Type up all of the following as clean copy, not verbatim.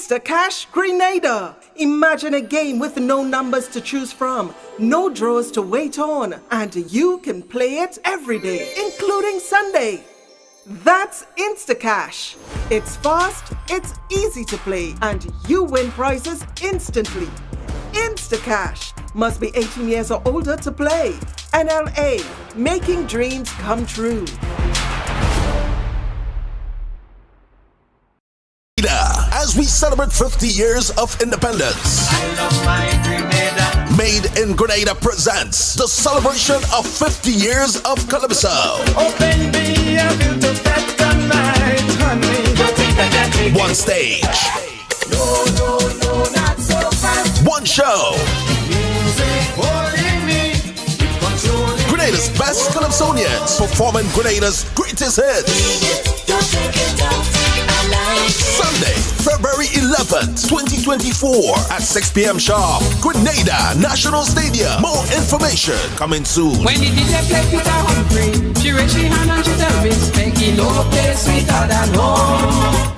Instacash Grenada. Imagine a game with no numbers to choose from, no draws to wait on, and you can play it every day, including Sunday. That's Instacash. It's fast, it's easy to play, and you win prizes instantly. Instacash. Must be 18 years or older to play. NLA. Making dreams come true. As we celebrate 50 years of independence, I love my Grenada. Made in Grenada presents the celebration of 50 years of Calypso. Open me a little better night, honey. One stage. No, not so fast. One show. Music holding me, controlling. Grenada's best Calypsonians performing Grenada's greatest hits. Don't take it off. I like it. Sunday, February 11th, 2024 at 6 p.m. sharp. Grenada National Stadium. More information coming soon. When the DJ play Peter Humphrey, she raise her hand and she tell me, making no place sweeter than home.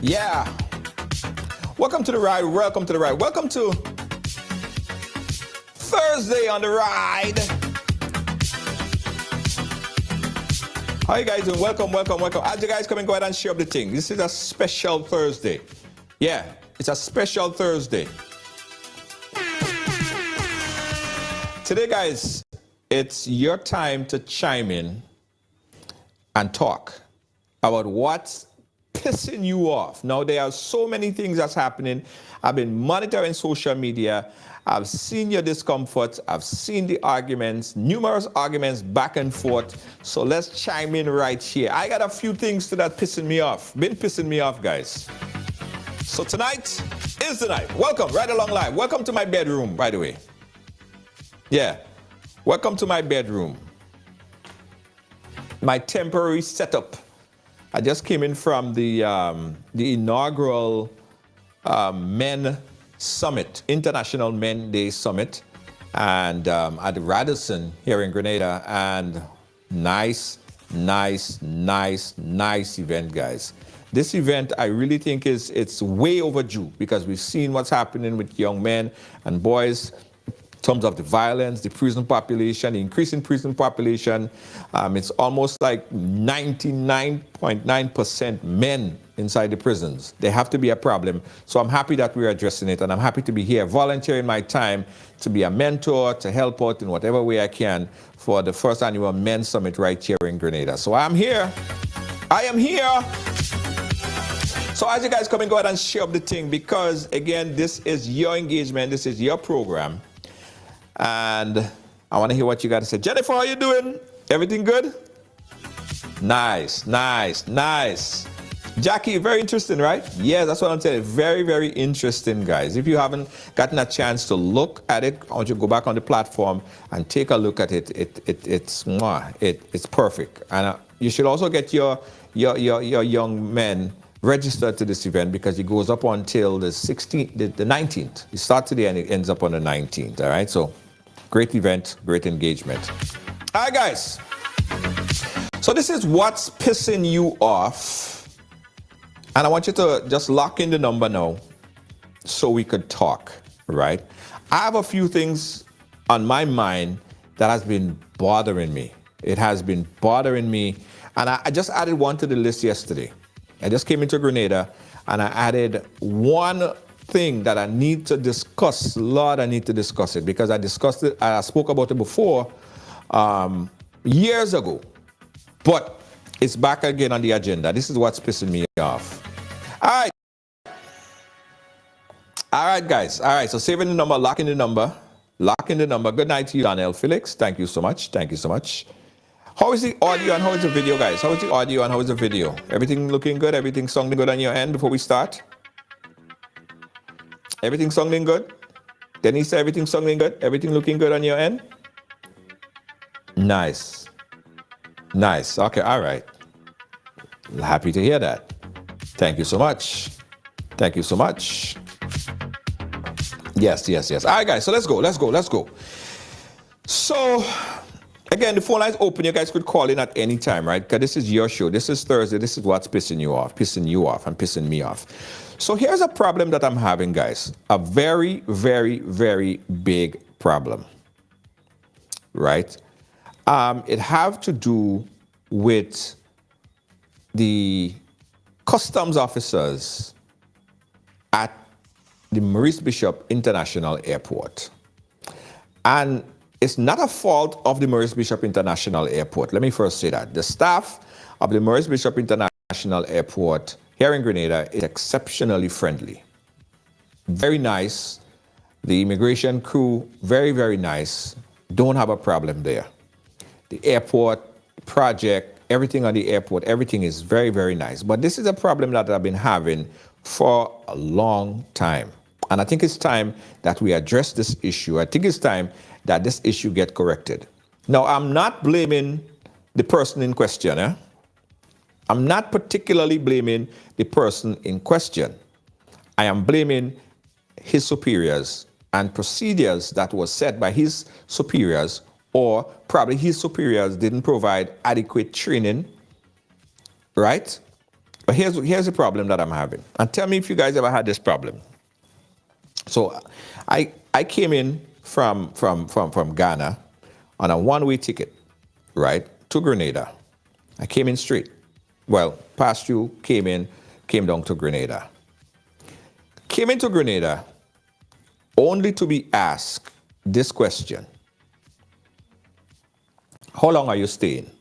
Yeah. Welcome to the ride. Welcome to the ride. Welcome to Thursday on the ride. How you guys doing? Welcome. As you guys come and go ahead and share up the thing. This is a special Thursday. Yeah, it's a special Thursday. Today, guys, it's your time to chime in and talk about what's pissing you off. Now, there are so many things that's happening. I've been monitoring social media. I've seen your discomfort. I've seen the arguments, numerous arguments back and forth. So let's chime in right here. I got a few things that pissing me off. Been pissing me off, guys. So tonight is the night. Welcome, right along live. Welcome to my bedroom, by the way. Yeah, welcome to my bedroom. My temporary setup. I just came in from the inaugural Men Summit, International Men Day Summit, and at Radisson here in Grenada, and nice event, guys. This event, I really think it's way overdue because we've seen what's happening with young men and boys in terms of the violence, the prison population, the increasing prison population. It's almost like 99.9% men inside the prisons. They have to be a problem. So I'm happy that we're addressing it, and I'm happy to be here, volunteering my time to be a mentor, to help out in whatever way I can for the first annual Men's Summit right here in Grenada. So I'm here. I am here. So as you guys come and go ahead and share up the thing, because again, this is your engagement, this is your program. And I want to hear what you got to say. Jennifer, how you doing? Everything good? Nice. Jackie, very interesting, right? Yeah, that's what I'm telling you. Very interesting, guys. If you haven't gotten a chance to look at it, I want you to go back on the platform and take a look at it. It's perfect. And you should also get your young men registered to this event because it goes up until the 16th, the 19th. It starts today and it ends up on the 19th, all right? So great event, great engagement. All right, guys. So this is what's pissing you off. And I want you to just lock in the number now so we could talk, right? I have a few things on my mind that has been bothering me. It has been bothering me. And I just added one to the list yesterday. I just came into Grenada and I added one thing that I need to discuss. Lord, I need to discuss it because I discussed it, I spoke about it before years ago, but it's back again on the agenda. This is what's pissing me off. All right, guys. All right, so saving the number, locking the number. Good night to you, Daniel Felix. Thank you so much. How is the audio and how is the video, guys? How is the audio and how is the video? Everything looking good? Everything sounding good on your end before we start? Everything sounding good? Denise, everything sounding good? Everything looking good on your end? Nice. Okay, all right. Happy to hear that. Thank you so much. Yes. All right, guys, so let's go. So, again, the phone line is open. You guys could call in at any time, right? Because this is your show. This is Thursday. This is what's pissing you off, and pissing me off. So here's a problem that I'm having, guys. A very, very, very big problem, right? It have to do with the customs officers at the Maurice Bishop International Airport. And it's not a fault of the Maurice Bishop International Airport. Let me first say that. The staff of the Maurice Bishop International Airport here in Grenada is exceptionally friendly. Very nice. The immigration crew, very, very nice. Don't have a problem there. The airport project, everything on the airport, everything is very, very nice. But this is a problem that I've been having for a long time. And I think it's time that we address this issue. I think it's time that this issue get corrected. Now, I'm not blaming the person in question. I'm not particularly blaming the person in question. I am blaming his superiors and procedures that was set by his superiors, or probably his superiors didn't provide adequate training, right? But here's the problem that I'm having. And tell me if you guys ever had this problem. So I came in from Ghana on a one-way ticket, right, to Grenada. I came in straight. Well, past you, came down to Grenada. Came into Grenada only to be asked this question. How long are you staying?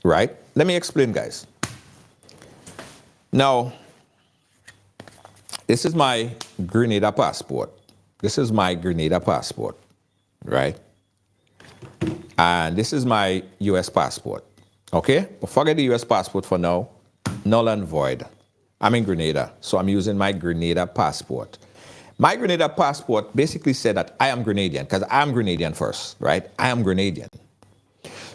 Right? Let me explain, guys. Now, this is my Grenada passport. This is my Grenada passport, right? And this is my US passport, okay? But forget the US passport for now, null and void. I'm in Grenada, so I'm using my Grenada passport. My Grenada passport basically said that I am Grenadian, because I'm Grenadian first, right? I am Grenadian.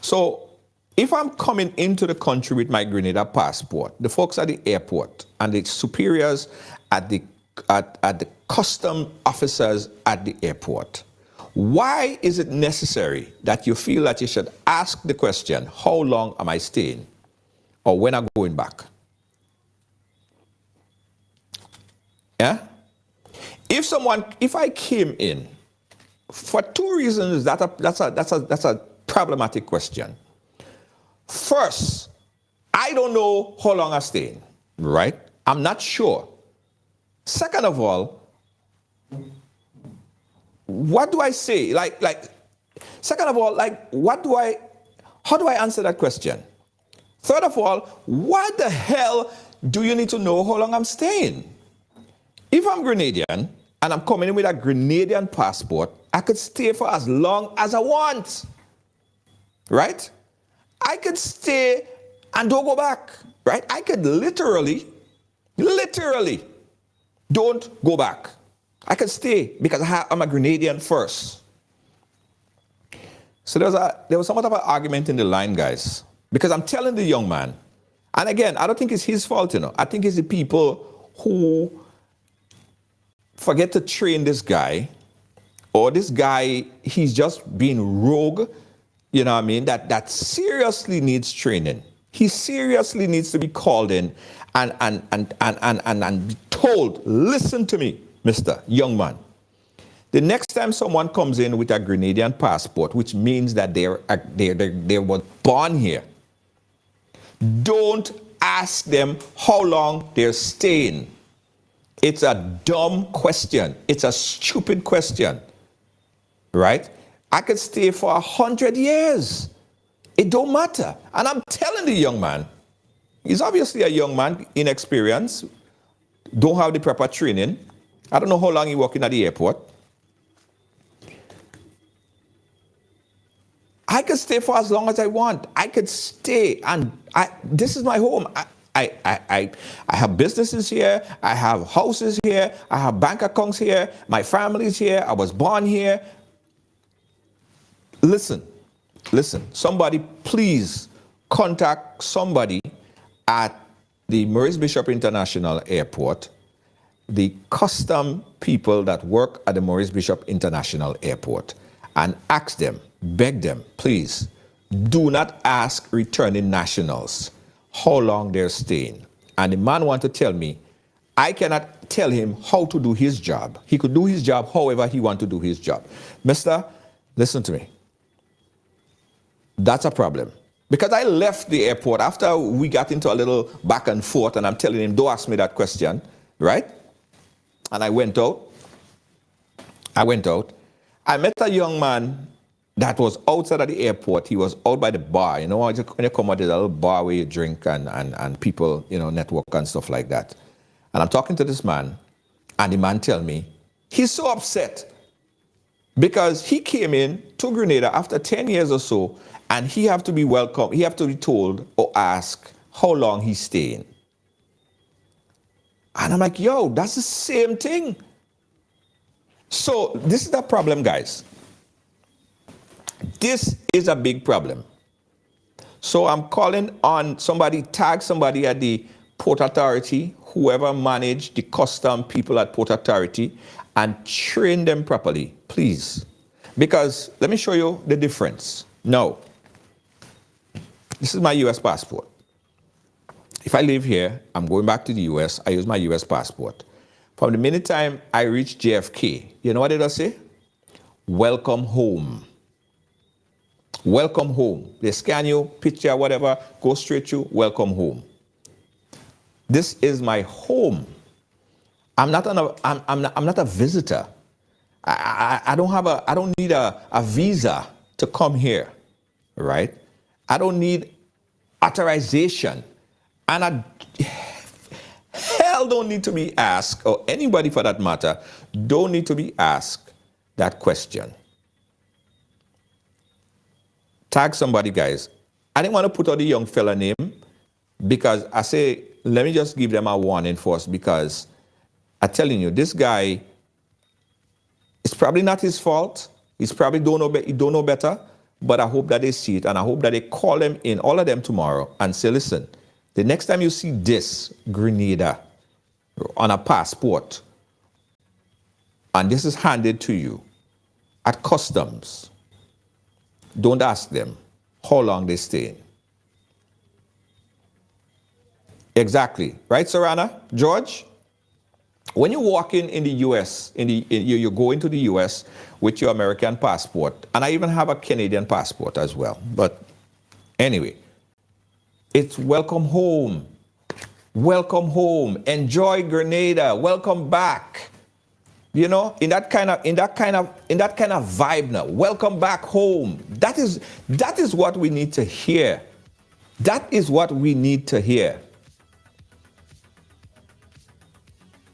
So if I'm coming into the country with my Grenada passport, the folks at the airport and the superiors at the custom officers at the airport, why is it necessary that you feel that you should ask the question, how long am I staying? Or when I'm going back? Yeah? If I came in for two reasons, that's a problematic question. First, I don't know how long I'm staying, right? I'm not sure. Second of all, what do I say? Second of all, how do I answer that question? Third of all, why the hell do you need to know how long I'm staying? If I'm Grenadian and I'm coming in with a Grenadian passport, I could stay for as long as I want, right? I could stay and don't go back, right? I could literally don't go back. I could stay because I'm a Grenadian first. So there was somewhat of an argument in the line, guys, because I'm telling the young man, and again, I don't think it's his fault, I think it's the people who forget to train this guy, or this guy, he's just being rogue, you know what I mean, that seriously needs training. He seriously needs to be called in and be told, listen to me, Mr. Young Man. The next time someone comes in with a Grenadian passport, which means that they were born here, don't ask them how long they're staying. It's a dumb question. It's a stupid question, right? I could stay for 100 years. It don't matter. And I'm telling the young man, he's obviously a young man, inexperienced, don't have the proper training. I don't know how long he working at the airport. I could stay for as long as I want. I could stay, and this is my home. I have businesses here. I have houses here. I have bank accounts here. My family's here. I was born here. Listen. Somebody please contact somebody at the Maurice Bishop International Airport, the custom people that work at the Maurice Bishop International Airport and ask them, beg them, please, do not ask returning nationals how long they're staying. And the man wanted to tell me, I cannot tell him how to do his job. He could do his job however he wants to do his job. Mister, listen to me. That's a problem. Because I left the airport after we got into a little back and forth, and I'm telling him, don't ask me that question, right? And I went out. I met a young man that was outside of the airport. He was out by the bar. You know, when you come out, there's a little bar where you drink and people, you know, network and stuff like that. And I'm talking to this man, and the man tell me, he's so upset because he came in to Grenada after 10 years or so, and he have to be welcome. He have to be told or ask how long he's staying. And I'm like, yo, that's the same thing. So this is the problem, guys. This is a big problem. So I'm calling on somebody, tag somebody at the Port Authority, whoever manage the custom people at Port Authority, and train them properly, please. Because let me show you the difference. Now, this is my US passport. If I live here, I'm going back to the US, I use my US passport. From the minute time I reach JFK, you know what it does say? Welcome home. Welcome home. They scan you, picture, whatever, go straight to welcome home. This is my home. I'm not a visitor. I don't need a visa to come here, right? I don't need authorization. And I hell don't need to be asked, or anybody for that matter, don't need to be asked that question. Tag somebody, guys. I didn't want to put out the young fella name because I say, let me just give them a warning first, because I'm telling you, this guy, it's probably not his fault. He's probably he don't know better, but I hope that they see it, and I hope that they call them in, all of them tomorrow, and say, listen, the next time you see this Grenada on a passport, and this is handed to you at customs, don't ask them how long they stay. Exactly. Right, Sarana? George? When you walk in the U.S., you go into the U.S. with your American passport, and I even have a Canadian passport as well. But anyway, it's welcome home. Welcome home. Enjoy Grenada. Welcome back. You know, in that kind of vibe now. Welcome back home. That is what we need to hear. That is what we need to hear.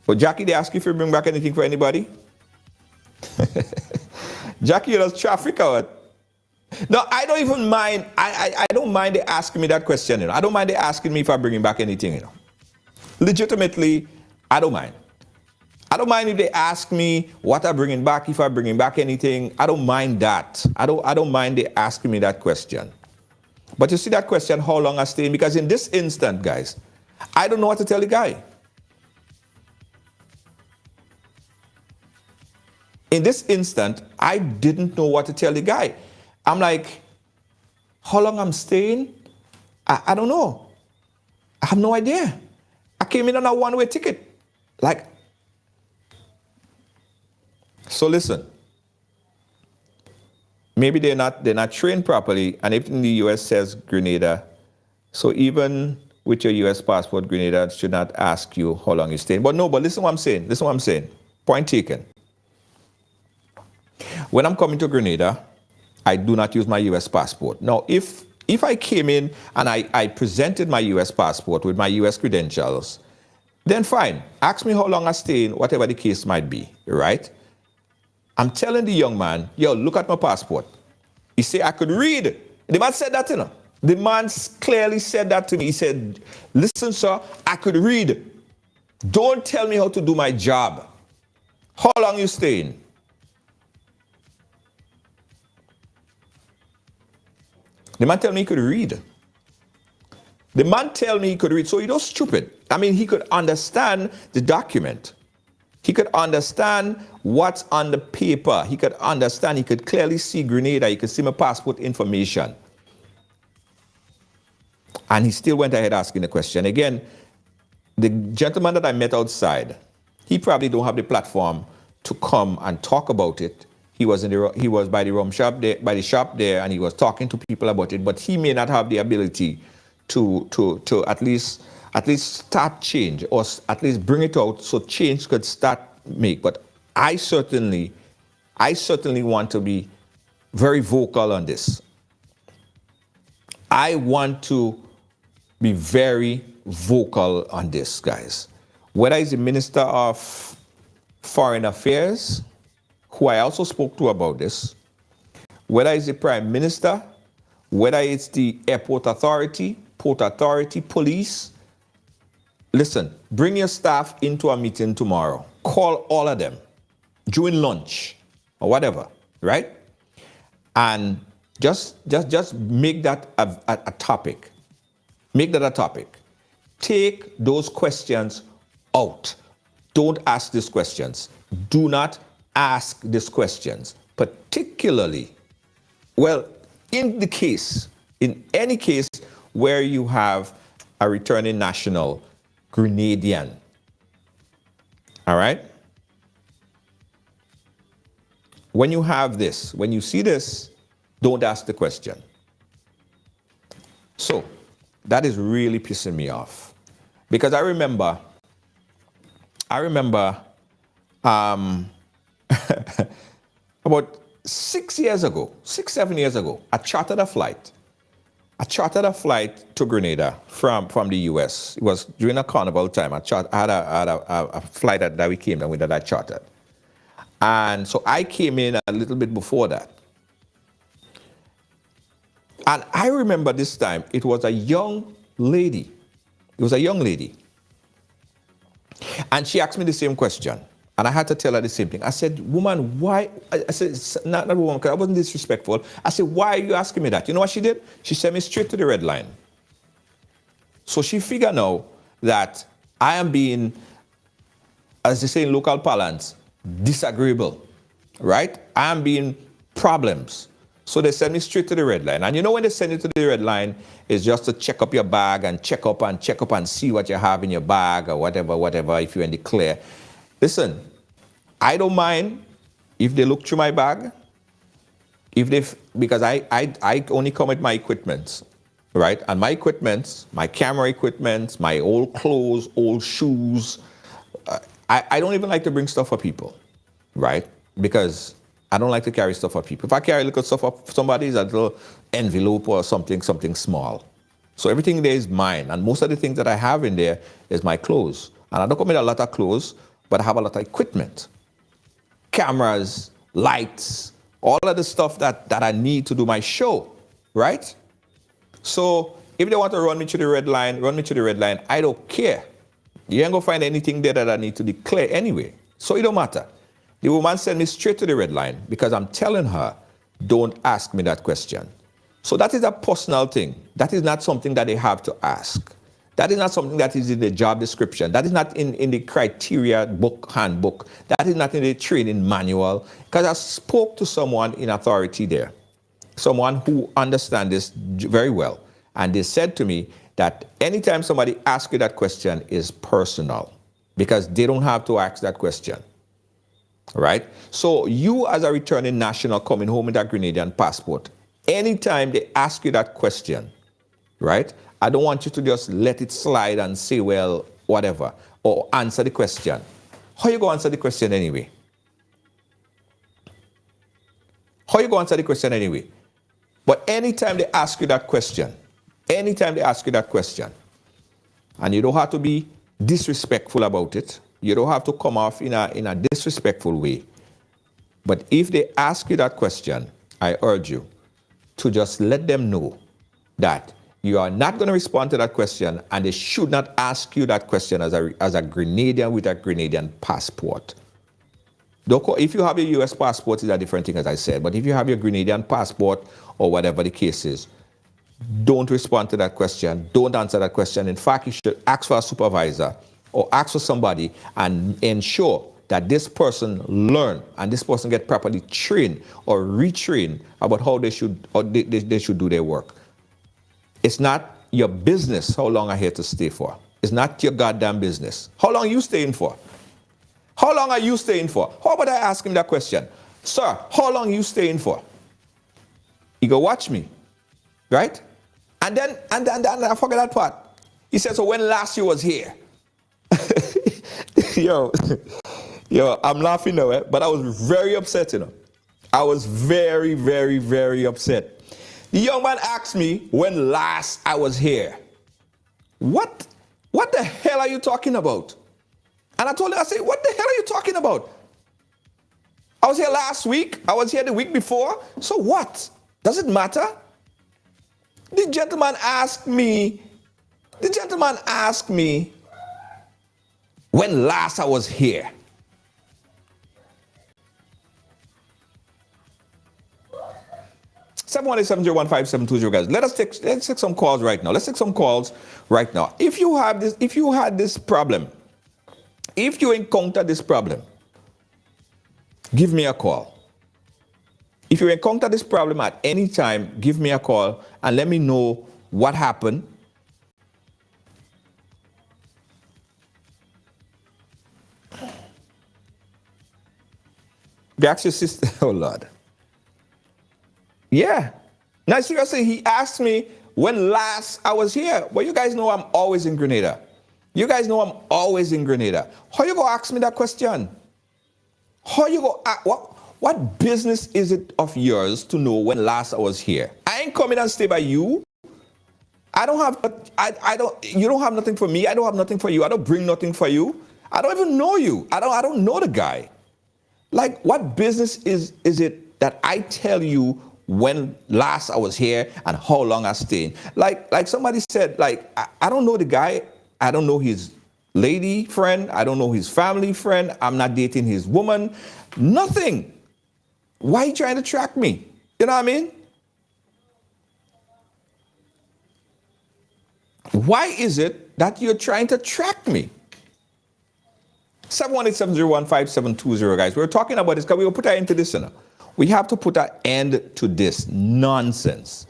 But Jackie, they ask you if you bring back anything for anybody? Jackie, you know, traffic out. No, I don't even mind. I don't mind they asking me that question. You know, I don't mind they asking me if I'm bringing back anything. You know, legitimately, I don't mind. I don't mind if they ask me what I'm bringing back, if I'm bringing back anything. I don't mind that. I don't mind they asking me that question. But you see that question, how long I stay? Because in this instant, guys, I don't know what to tell the guy. In this instant, I didn't know what to tell the guy. I'm like, how long I'm staying? I don't know. I have no idea. I came in on a one-way ticket. Like, so listen. Maybe they're not trained properly, and if in the US says Grenada, so even with your US passport, Grenada should not ask you how long you're staying. But listen what I'm saying. Listen what I'm saying. Point taken. When I'm coming to Grenada, I do not use my US passport. Now, if I came in and I presented my US passport with my US credentials, then fine. Ask me how long I stay in, whatever the case might be, right? I'm telling the young man, yo, look at my passport. He said I could read. The man said that, you know. The man clearly said that to me. He said, listen, sir, I could read. Don't tell me how to do my job. How long you staying? The man tell me he could read. The man tell me he could read. So he was stupid. I mean, he could understand the document. He could understand what's on the paper. He could understand. He could clearly see Grenada. He could see my passport information. And he still went ahead asking the question. Again, the gentleman that I met outside, he probably don't have the platform to come and talk about it. He was by the rum shop there, by the shop there, and he was talking to people about it. But he may not have the ability to at least start change, or at least bring it out so change could start make. But I certainly want to be very vocal on this. I want to be very vocal on this, guys. Whether it's the Minister of Foreign Affairs, who I also spoke to about this, whether it's the Prime Minister, whether it's the Airport Authority, Port Authority, police, listen, bring your staff into a meeting tomorrow. Call all of them during lunch or whatever, right? And just make that a topic. Make that a topic. Take those questions out. Don't ask these questions. Do not ask these questions, particularly, well, in any case where you have a returning national Grenadian. All right? When you have this, when you see this, don't ask the question. So, that is really pissing me off. Because I remember about 7 years ago, I chartered a flight to Grenada from the US. It was during a carnival time. I had a flight that we came down with that I chartered. And so I came in a little bit before that. And I remember this time, it was a young lady. And she asked me the same question. And I had to tell her the same thing. I said, woman, why? I said, not a woman, because I wasn't disrespectful. I said, why are you asking me that? You know what she did? She sent me straight to the red line. So she figured now that I am being, as they say in local parlance, disagreeable, right? I am being problems. So they send me straight to the red line. And you know when they send you to the red line, it's just to check up your bag and check up and see what you have in your bag or whatever, if you're in the clear. Listen, I don't mind if they look through my bag, because I only come with my equipment, right? And my equipment, my camera equipment, my old clothes, old shoes, I don't even like to bring stuff for people, right? Because I don't like to carry stuff for people. If I carry a little stuff for somebody, it's a little envelope or something small. So everything there is mine. And most of the things that I have in there is my clothes. And I don't come with a lot of clothes, but I have a lot of equipment. Cameras, lights, all of the stuff that I need to do my show, right? So if they want to run me to the red line, I don't care. You ain't gonna find anything there that I need to declare anyway. So it don't matter. The woman sent me straight to the red line because I'm telling her, don't ask me that question. So that is a personal thing. That is not something that they have to ask. That is not something that is in the job description. That is not in the criteria handbook. That is not in the training manual. Because I spoke to someone in authority there, someone who understands this very well. And they said to me that anytime somebody asks you that question is personal, because they don't have to ask that question. Right? So you as a returning national coming home with a Grenadian passport, anytime they ask you that question, right? I don't want you to just let it slide and say, well, whatever, or answer the question. How you going to answer the question anyway? But anytime they ask you that question, and you don't have to be disrespectful about it, you don't have to come off in a disrespectful way. But if they ask you that question, I urge you to just let them know that you are not going to respond to that question, and they should not ask you that question as a Grenadian with a Grenadian passport. If you have your US passport, it's a different thing, as I said. But if you have your Grenadian passport or whatever the case is, don't respond to that question. Don't answer that question. In fact, you should ask for a supervisor or ask for somebody and ensure that this person learn and this person get properly trained or retrained about how they should they should do their work. It's not your business how long I'm here to stay for. It's not your goddamn business. How long are you staying for? How long are you staying for? How about I ask him that question? Sir, how long are you staying for? He go, watch me. Right? And then I forget that part. He said, so when last you was here? Yo, I'm laughing now, but I was very upset, I was very, very, very upset. The young man asked me when last I was here. What the hell are you talking about? And I told him, I said, what the hell are you talking about? I was here last week. I was here the week before. So what? Does it matter? The gentleman asked me when last I was here. Seven 718-701-5720, guys. Let's take some calls right now. Let's take some calls right now. If you had this problem, if you encounter this problem, give me a call. If you encounter this problem at any time, give me a call and let me know what happened. Ask your sister. Oh, Lord. Yeah. Now, seriously, he asked me when last I was here. Well, you guys know I'm always in Grenada. You guys know I'm always in Grenada. How you going to ask me that question? How you go? What business is it of yours to know when last I was here? I ain't coming and stay by you. I don't have. You don't have nothing for me. I don't have nothing for you. I don't bring nothing for you. I don't even know you. I don't know the guy. Like, what business is it that I tell you when last I was here and how long I stayed? Like somebody said, like, I don't know the guy. I don't know his lady friend. I don't know his family friend. I'm not dating his woman. Nothing. Why are you trying to track me? You know what I mean? Why is it that you're trying to track me? 718-701-5720, guys. We're talking about this because we will put an end to this. We have to put an end to this nonsense.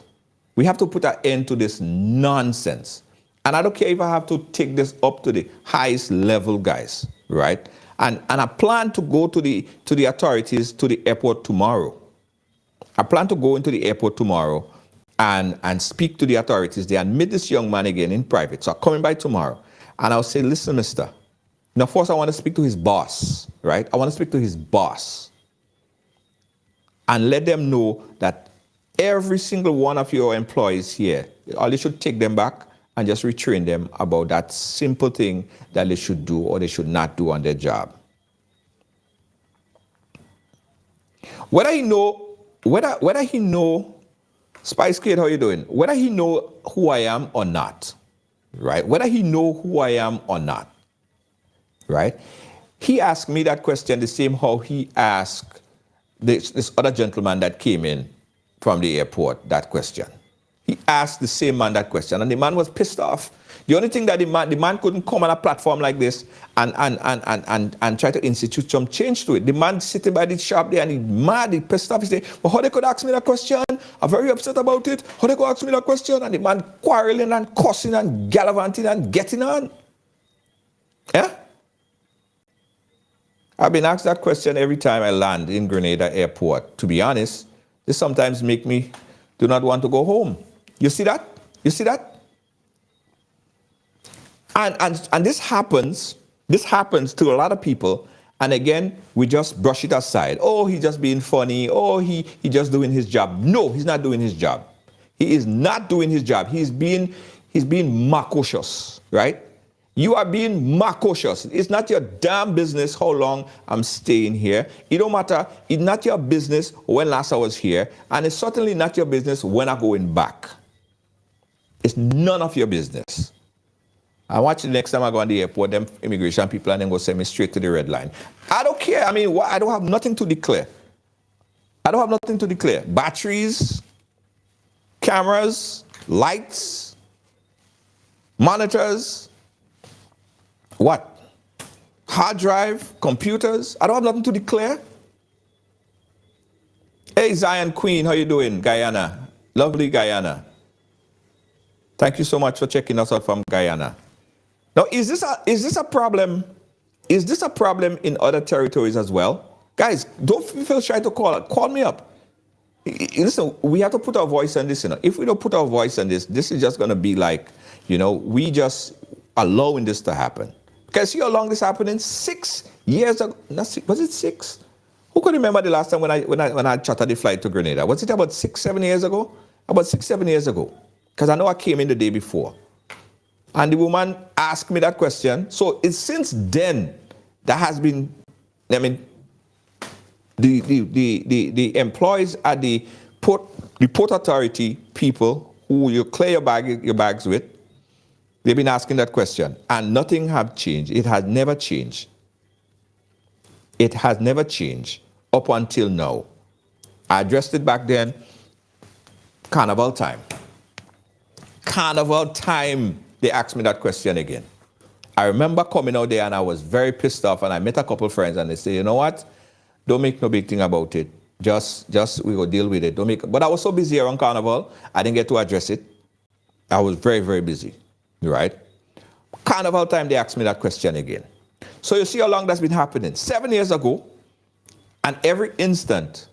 We have to put an end to this nonsense. And I don't care if I have to take this up to the highest level, guys, right? And I plan to go to the authorities, to the airport tomorrow. I plan to go into the airport tomorrow and speak to the authorities. They admit this young man again in private. So I'm coming by tomorrow. And I'll say, listen, mister. Now, first, I want to speak to his boss, right? I want to speak to his boss and let them know that every single one of your employees here, all you should take them back and just retrain them about that simple thing that they should do or they should not do on their job. Whether he know, Spice Kid, how you doing? Whether he know who I am or not, right? Whether he know who I am or not. Right? He asked me that question the same how he asked this other gentleman that came in from the airport that question. He asked the same man that question, and the man was pissed off. The only thing that the man couldn't come on a platform like this and try to institute some change to it. The man sitting by the shop there and he's mad, he's pissed off. He said, well, how they could ask me that question? I'm very upset about it. How they could ask me that question? And the man quarreling and cussing and gallivanting and getting on. Yeah? I've been asked that question every time I land in Grenada Airport. To be honest, this sometimes make me do not want to go home. You see that? You see that? And this happens to a lot of people. And again, we just brush it aside. Oh, he's just being funny. Oh, he just doing his job. No, he's not doing his job. He is not doing his job. He's being marcautious, right? You are being marcautious. It's not your damn business how long I'm staying here. It don't matter. It's not your business when last I was here. And it's certainly not your business when I'm going back. It's none of your business. I watch the next time I go on the airport, them immigration people, and then go send me straight to the red line. I don't care. I mean, I don't have nothing to declare. I don't have nothing to declare. Batteries, cameras, lights, monitors. What? hard drive, computers. I don't have nothing to declare. Hey, Zion Queen, how you doing? Guyana. Lovely Guyana. Thank you so much for checking us out from Guyana. Now, is this a problem? Is this a problem in other territories as well? Guys, don't feel shy to call me up. Listen, we have to put our voice on this. If we don't put our voice on this, this is just going to be like, we just allowing this to happen. Because see how long this happened in 6 years ago? Was it 6? Who could remember the last time when I chartered the flight to Grenada? Was it about 6-7 years ago? About 6-7 years ago. Because I know I came in the day before. And the woman asked me that question. So it's since then that has been, the employees at the port authority people who you clear your bags with, they've been asking that question. And nothing have changed. It has never changed. It has never changed up until now. I addressed it back then. Carnival time. Carnival time, they asked me that question again. I remember coming out there and I was very pissed off, and I met a couple of friends and they say, you know what? Don't make no big thing about it. Just we go deal with it. But I was so busy around Carnival, I didn't get to address it. I was very, very busy, right? Carnival time, they asked me that question again. So you see how long that's been happening. 7 years ago, and every instant,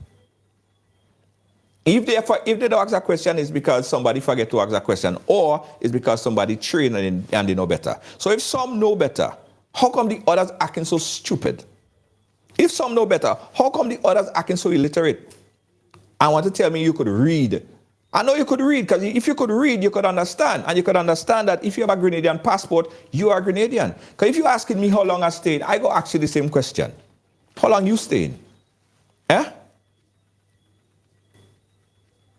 if they don't ask that question, it's because somebody forget to ask that question, or it's because somebody trained and they know better. So if some know better, how come the others acting so stupid? If some know better, how come the others acting so illiterate? I want to tell me you could read. I know you could read, because if you could read, you could understand. And you could understand that if you have a Grenadian passport, you are Grenadian. Because if you're asking me how long I stayed, I go ask you the same question. How long you staying? Eh?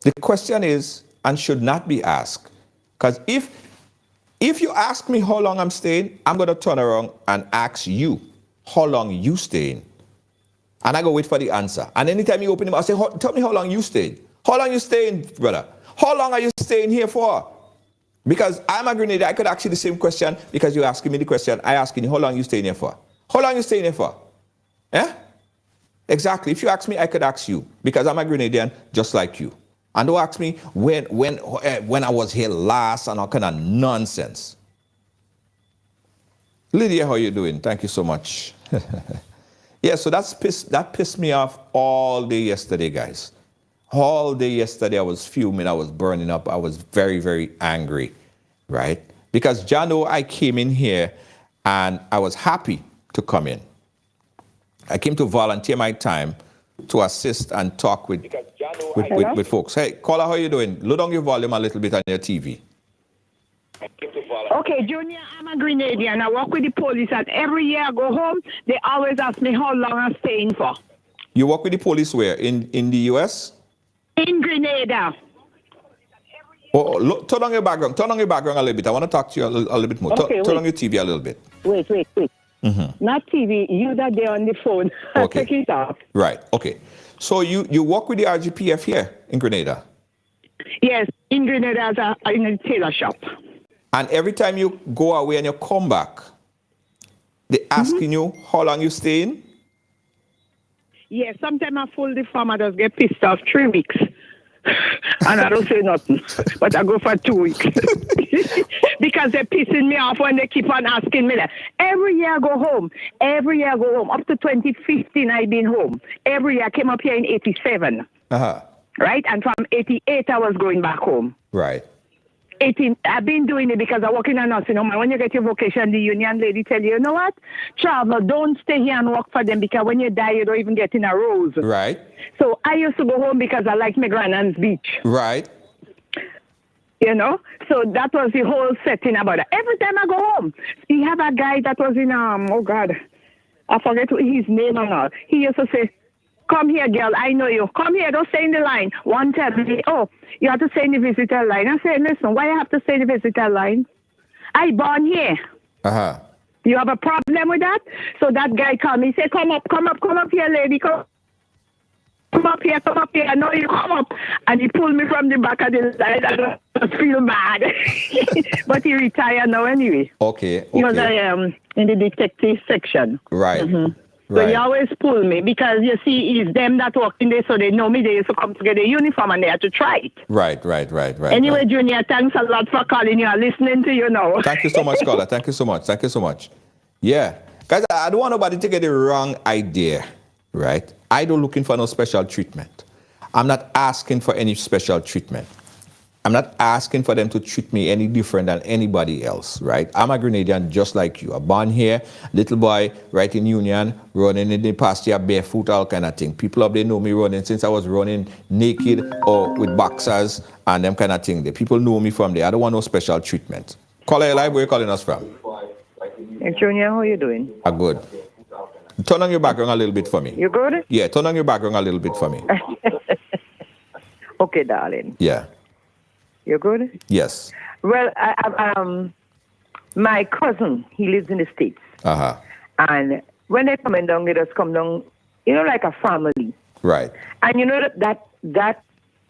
The question is, and should not be asked. Because if you ask me how long I'm staying, I'm going to turn around and ask you how long you staying. And I go wait for the answer. And anytime you open him, I say, tell me how long you stayed. How long you staying, brother? How long are you staying here for? Because I'm a Grenadian, I could ask you the same question because you're asking me the question. I asking you, how long you staying here for? How long you staying here for? Yeah? Exactly. If you ask me, I could ask you because I'm a Grenadian just like you. And don't ask me when I was here last and all kind of nonsense. Lydia, how you doing? Thank you so much. Yeah, so that pissed me off all day yesterday, guys. All day yesterday, I was fuming, I was burning up, I was very, very angry, right? Because Jano, I came in here and I was happy to come in. I came to volunteer my time to assist and talk with folks. Hey, caller, how you doing? Lower down your volume a little bit on your TV. Okay, Junior, I'm a Grenadian. I work with the police, and every year I go home, they always ask me how long I'm staying for. You work with the police where? In the U.S.? In Grenada. Oh, look, turn on your background. Turn on your background a little bit. I want to talk to you a little bit more. Okay, turn on your TV a little bit. Wait. Mm-hmm. Not TV. You that there on the phone. Okay. Take it off. Right. Okay. So you work with the RGPF here in Grenada? Yes, in Grenada, in a tailor shop. And every time you go away and you come back, they asking you how long you staying? Yes, sometimes I fold the form, I just get pissed off 3 weeks. And I don't say nothing. But I go for 2 weeks. Because they're pissing me off when they keep on asking me that. Every year I go home. Up to 2015 I've been home. Every year I came up here in 87. Uh-huh. Right? And from 88 I was going back home. Right. 18, I've been doing it because I work in a nursing home. And when you get your vocation, the union lady tell you know what? Travel, don't stay here and work for them because when you die, you don't even get in a rose. Right. So I used to go home because I like my grandaunt's beach. Right. You know? So that was the whole setting about it. Every time I go home, he have a guy that was in, oh God, I forget his name or not. He used to say, come here, girl, I know you. Come here, don't stay in the line. One tell me, oh, you have to stay in the visitor line. I said, listen, why you have to stay in the visitor line? I born here. Uh-huh. You have a problem with that? So that guy come, he said, come up here, lady, come. come up here, come up here. I know you come up. And he pulled me from the back of the line. I don't feel bad. But he retired now anyway. Okay. He was Okay. in the detective section. Right. So he Right. always pull me because you see, it's them that work in there, so they know me. They used to come to get a uniform and they had to try it. Right. Anyway, Right. Junior, thanks a lot for calling. You are listening to you now. Thank you so much, caller. Thank you so much. Thank you so much. Yeah. Guys, I don't want nobody to get the wrong idea, right? I don't looking for no special treatment. I'm not asking for any special treatment. I'm not asking for them to treat me any different than anybody else, right? I'm a Grenadian just like you. I'm born here, little boy, right in Union, running in the pasture barefoot, all kind of thing. People up there know me running since I was running naked or with boxers and them kind of thing. The people know me from there. I don't want no special treatment. Caller, you live, where you calling us from? Hey, Junior, how you doing? Good. Turn on your background a little bit for me. You good? Yeah, turn on your background a little bit for me. Okay, darling. Yeah. You good? Yes. Well, my cousin, he lives in the States. Uh-huh. And when they come down, they just come down, you know, like a family. Right. And you know that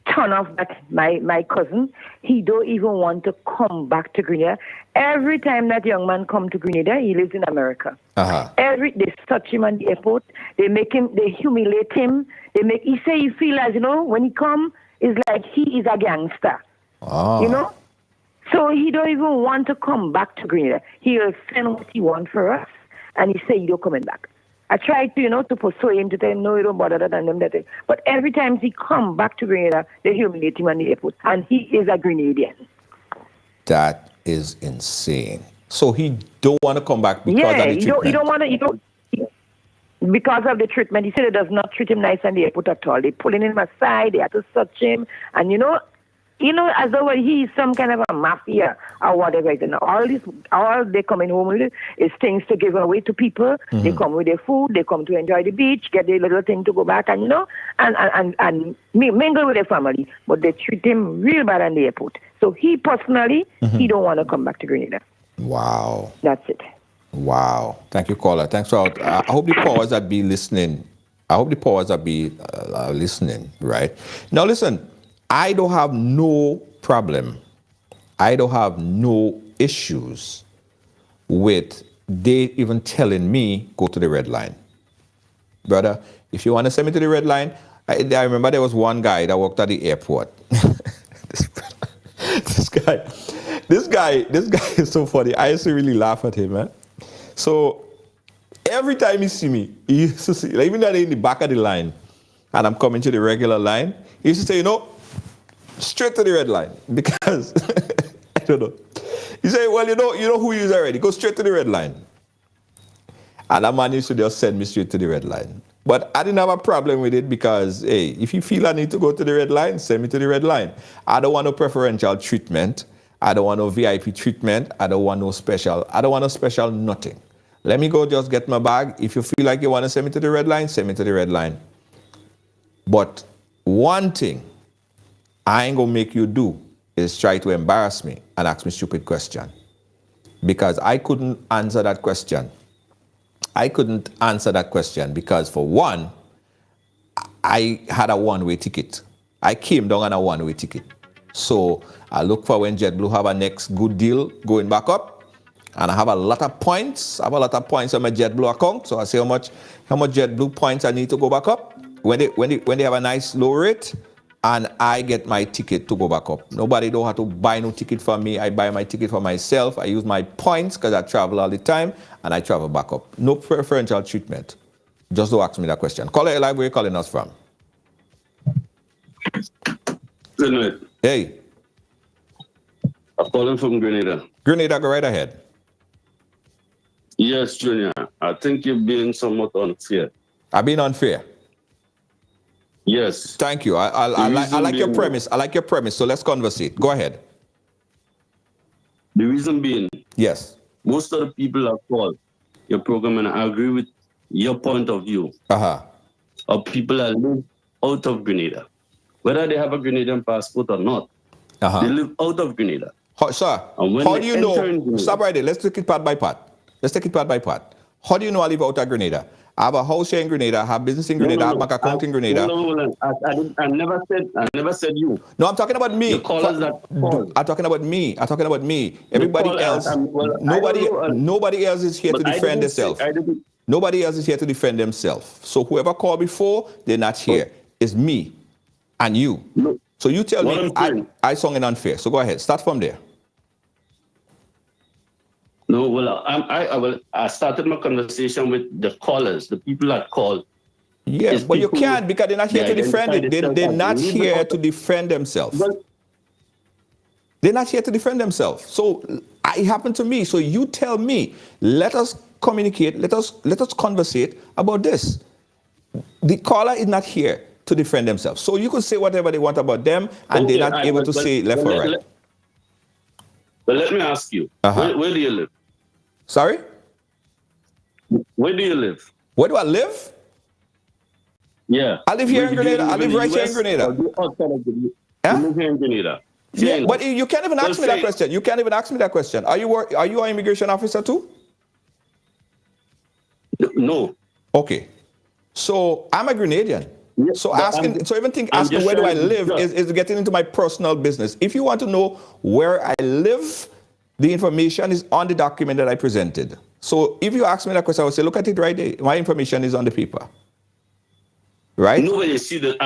ton of that my cousin, he don't even want to come back to Grenada. Every time that young man come to Grenada, he lives in America. Uh-huh. They touch him on the airport, they humiliate him, he say he feel as, you know, when he come, it's like he is a gangster. Oh. You know? So he don't even want to come back to Grenada. He will send what he want for us, and he say he don't coming back. I tried to, you know, to persuade him to tell him, no, you don't bother that and them that thing. But every time he come back to Grenada, they humiliate him on the airport, and he is a Grenadian. That is insane. So he don't want to come back because of the treatment. He don't want to, because of the treatment. He said it does not treat him nice on the airport at all. They pulling him aside, they have to search him, and you know, as though he is some kind of a mafia or whatever. You know, all they coming home with is things to give away to people. Mm-hmm. They come with their food, they come to enjoy the beach, get their little thing to go back and, you know, and mingle with their family. But they treat him real bad on the airport. So he personally, he don't want to come back to Grenada. Wow. That's it. Wow. Thank you, caller. Thanks for. I hope the powers that be listening. I hope the powers that be listening. Right now, listen. I don't have no problem. I don't have no issues with they even telling me go to the red line, brother. If you want to send me to the red line, I remember there was one guy that worked at the airport. This guy is so funny. I used to really laugh at him, man. So every time he see me, he used to see, like, even though they're in the back of the line and I'm coming to the regular line, he used to say, you know, straight to the red line, because I don't know. He said, well, you know who you is already. Go straight to the red line. And that man used to just send me straight to the red line. But I didn't have a problem with it because, hey, if you feel I need to go to the red line, send me to the red line. I don't want no preferential treatment. I don't want no VIP treatment. I don't want no special nothing. Let me go just get my bag. If you feel like you want to send me to the red line, send me to the red line. But one thing I ain't gonna make you do is try to embarrass me and ask me stupid question. Because I couldn't answer that question. Because, for one, I had a one-way ticket. I came down on a one-way ticket. So I look for when JetBlue have a next good deal going back up. And I have a lot of points. I have a lot of points on my JetBlue account. So I see how much JetBlue points I need to go back up. When they have a nice low rate, and I get my ticket to go back up. Nobody don't have to buy no ticket for me. I buy my ticket for myself. I use my points because I travel all the time, and I travel back up. No preferential treatment. Just don't ask me that question. Caller, live, where you calling us from? Good night. Hey. I'm calling from Grenada. Grenada, go right ahead. Yes, Junior. I think you're being somewhat unfair. I've been unfair. Yes. Thank you. I like your premise. I like your premise. So let's conversate. Go ahead. The reason being, yes, most of the people that call your program, and I agree with your point of view, are people that live out of Grenada. Whether they have a Grenadian passport or not, they live out of Grenada. Sir, how do you know? Stop right there. Let's take it part by part. How do you know I live out of Grenada? I have a house here in Grenada. I have business in Grenada. I have my account in Grenada. Hold on. I never said you. No, I'm talking about me. The callers that call. I'm talking about me. I'm talking about me. Everybody call, else, well, nobody else is here to But I defend didn't say- themselves. I didn't- Nobody else is here to defend themselves. So whoever called before, they're not here. It's me and you. No. So you tell What me I'm saying- I sung it unfair. So go ahead. Start from there. No, well, I started my conversation with the callers, the people that called. Yeah, It's but you people can't because they're not here they to defend it. identify They're themselves not as here legal- to defend themselves. Well, They're not here to defend themselves. So it happened to me. So you tell me, let us communicate, let us conversate about this. The caller is not here to defend themselves. So you could say whatever they want about them, and okay, they're not able to say left or right. But let me ask you, Uh-huh. where do you live? Sorry? Where do you live? Where do I live? Yeah. I live here Where in do you Grenada. I live in the right here in US Grenada. or do you outside of Grenada? Huh? You live here in Grenada. Yeah, but you can't even ask me that say- question. You can't even ask me that question. Are you an immigration officer too? No. Okay. So I'm a Grenadian. Yeah, So but asking, I'm- so even I'm asking just where do I trying to live discuss. is getting into my personal business. If you want to know where I live, the information is on the document that I presented. So if you ask me that question, I would say, look at it right there. My information is on the paper. Right? No, but you see that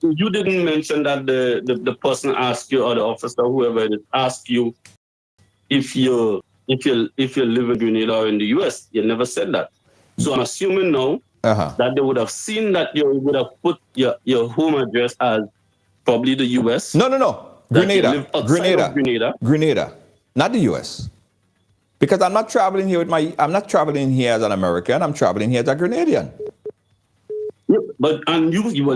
you didn't mention that the person asked you, or the officer, whoever it is, asked you if you live in Grenada or in the US. You never said that. So I'm assuming now Uh-huh. that they would have seen that you would have put your home address as probably the US. No. That you Grenada. live outside of Grenada. Grenada. Not the US. Because I'm not traveling here as an American. I'm traveling here as a Grenadian. Yeah, but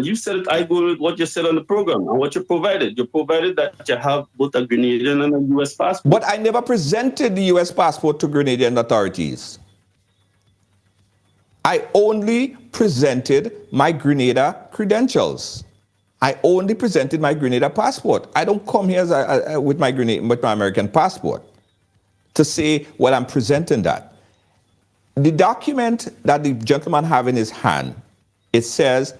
you said it. I go with what you said on the program and what you provided. You provided that you have both a Grenadian and a US passport. But I never presented the US passport to Grenadian authorities. I only presented my Grenada credentials. I only presented my Grenada passport. I don't come here with my American passport to say, well, I'm presenting that. The document that the gentleman have in his hand, it says,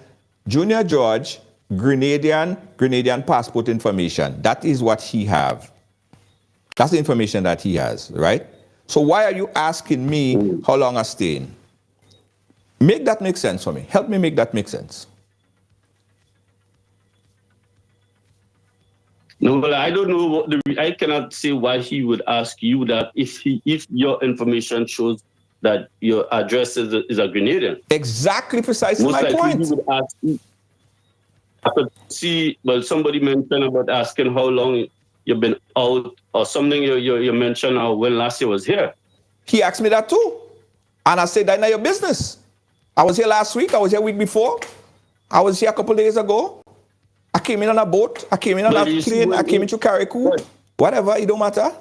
Junior George, Grenadian passport information. That is what he have. That's the information that he has, right? So why are you asking me how long I'm staying? Make that make sense for me. Help me make that make sense. No, but I don't know I cannot say why he would ask you that if your information shows that your address is a Grenadian. Exactly, precisely Most my likely point. he would ask you. I could see, well, somebody mentioned about asking how long you've been out or something. You mentioned when last year was here. He asked me that too. And I said, that's not your business. I was here last week. I was here a week before. I was here a couple days ago. I came in on a boat. I came in on But a you see, plane. I when came you- into Carriacou. Right. Whatever, it don't matter.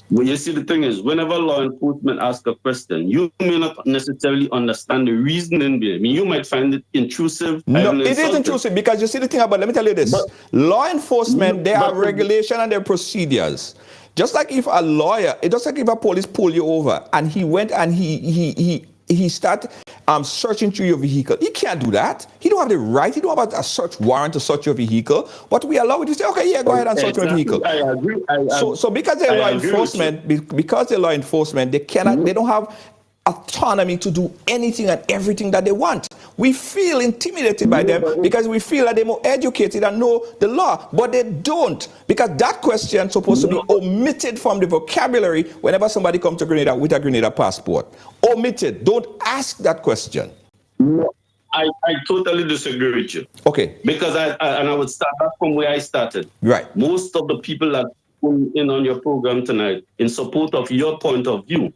Well, you see, the thing is, whenever law enforcement asks a question, you may not necessarily understand the reasoning behind it. I mean, you might find it intrusive. No, even it is insulting. intrusive because you see the thing about, let me tell you this. But- Law enforcement, they have but- regulation and their procedures. Just like if a lawyer, just like if a police pull you over and he went and he start searching through your vehicle. He can't do that. He don't have the right. He don't have a search warrant to search your vehicle. But we allow it to say, okay, yeah, go ahead and search my Exactly. vehicle. I agree. So because they're law I agree with enforcement, they cannot, they don't have autonomy to do anything and everything that they want. We feel intimidated by them because we feel that they're more educated and know the law, but they don't, because that question is supposed to be omitted from the vocabulary whenever somebody comes to Grenada with a Grenada passport. Omitted. Don't ask that question. No, I totally disagree with you. Okay. Because I would start back from where I started. Right. Most of the people that come in on your program tonight in support of your point of view.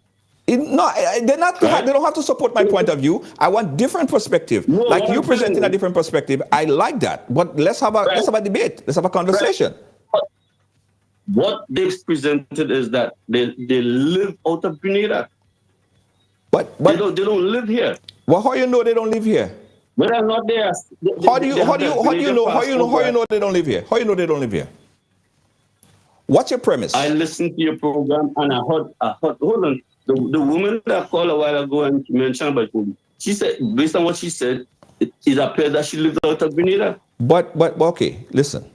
No, they're not. Right. They don't have to support my point of view. I want different perspective. No, like what you I'm presenting saying- a different perspective. I like that. But let's have a debate. Let's have a conversation. What they've presented is that they live out of Grenada. But They don't live here. well, how you know they don't live here? Whether or not they are. How do you know they don't live here? How you know they don't live here? What's your premise? I listened to your program and I heard hold on. The woman that called a while ago and she mentioned about police, she said, based on what she said, it appears that she lives out of Grenada. But okay, listen.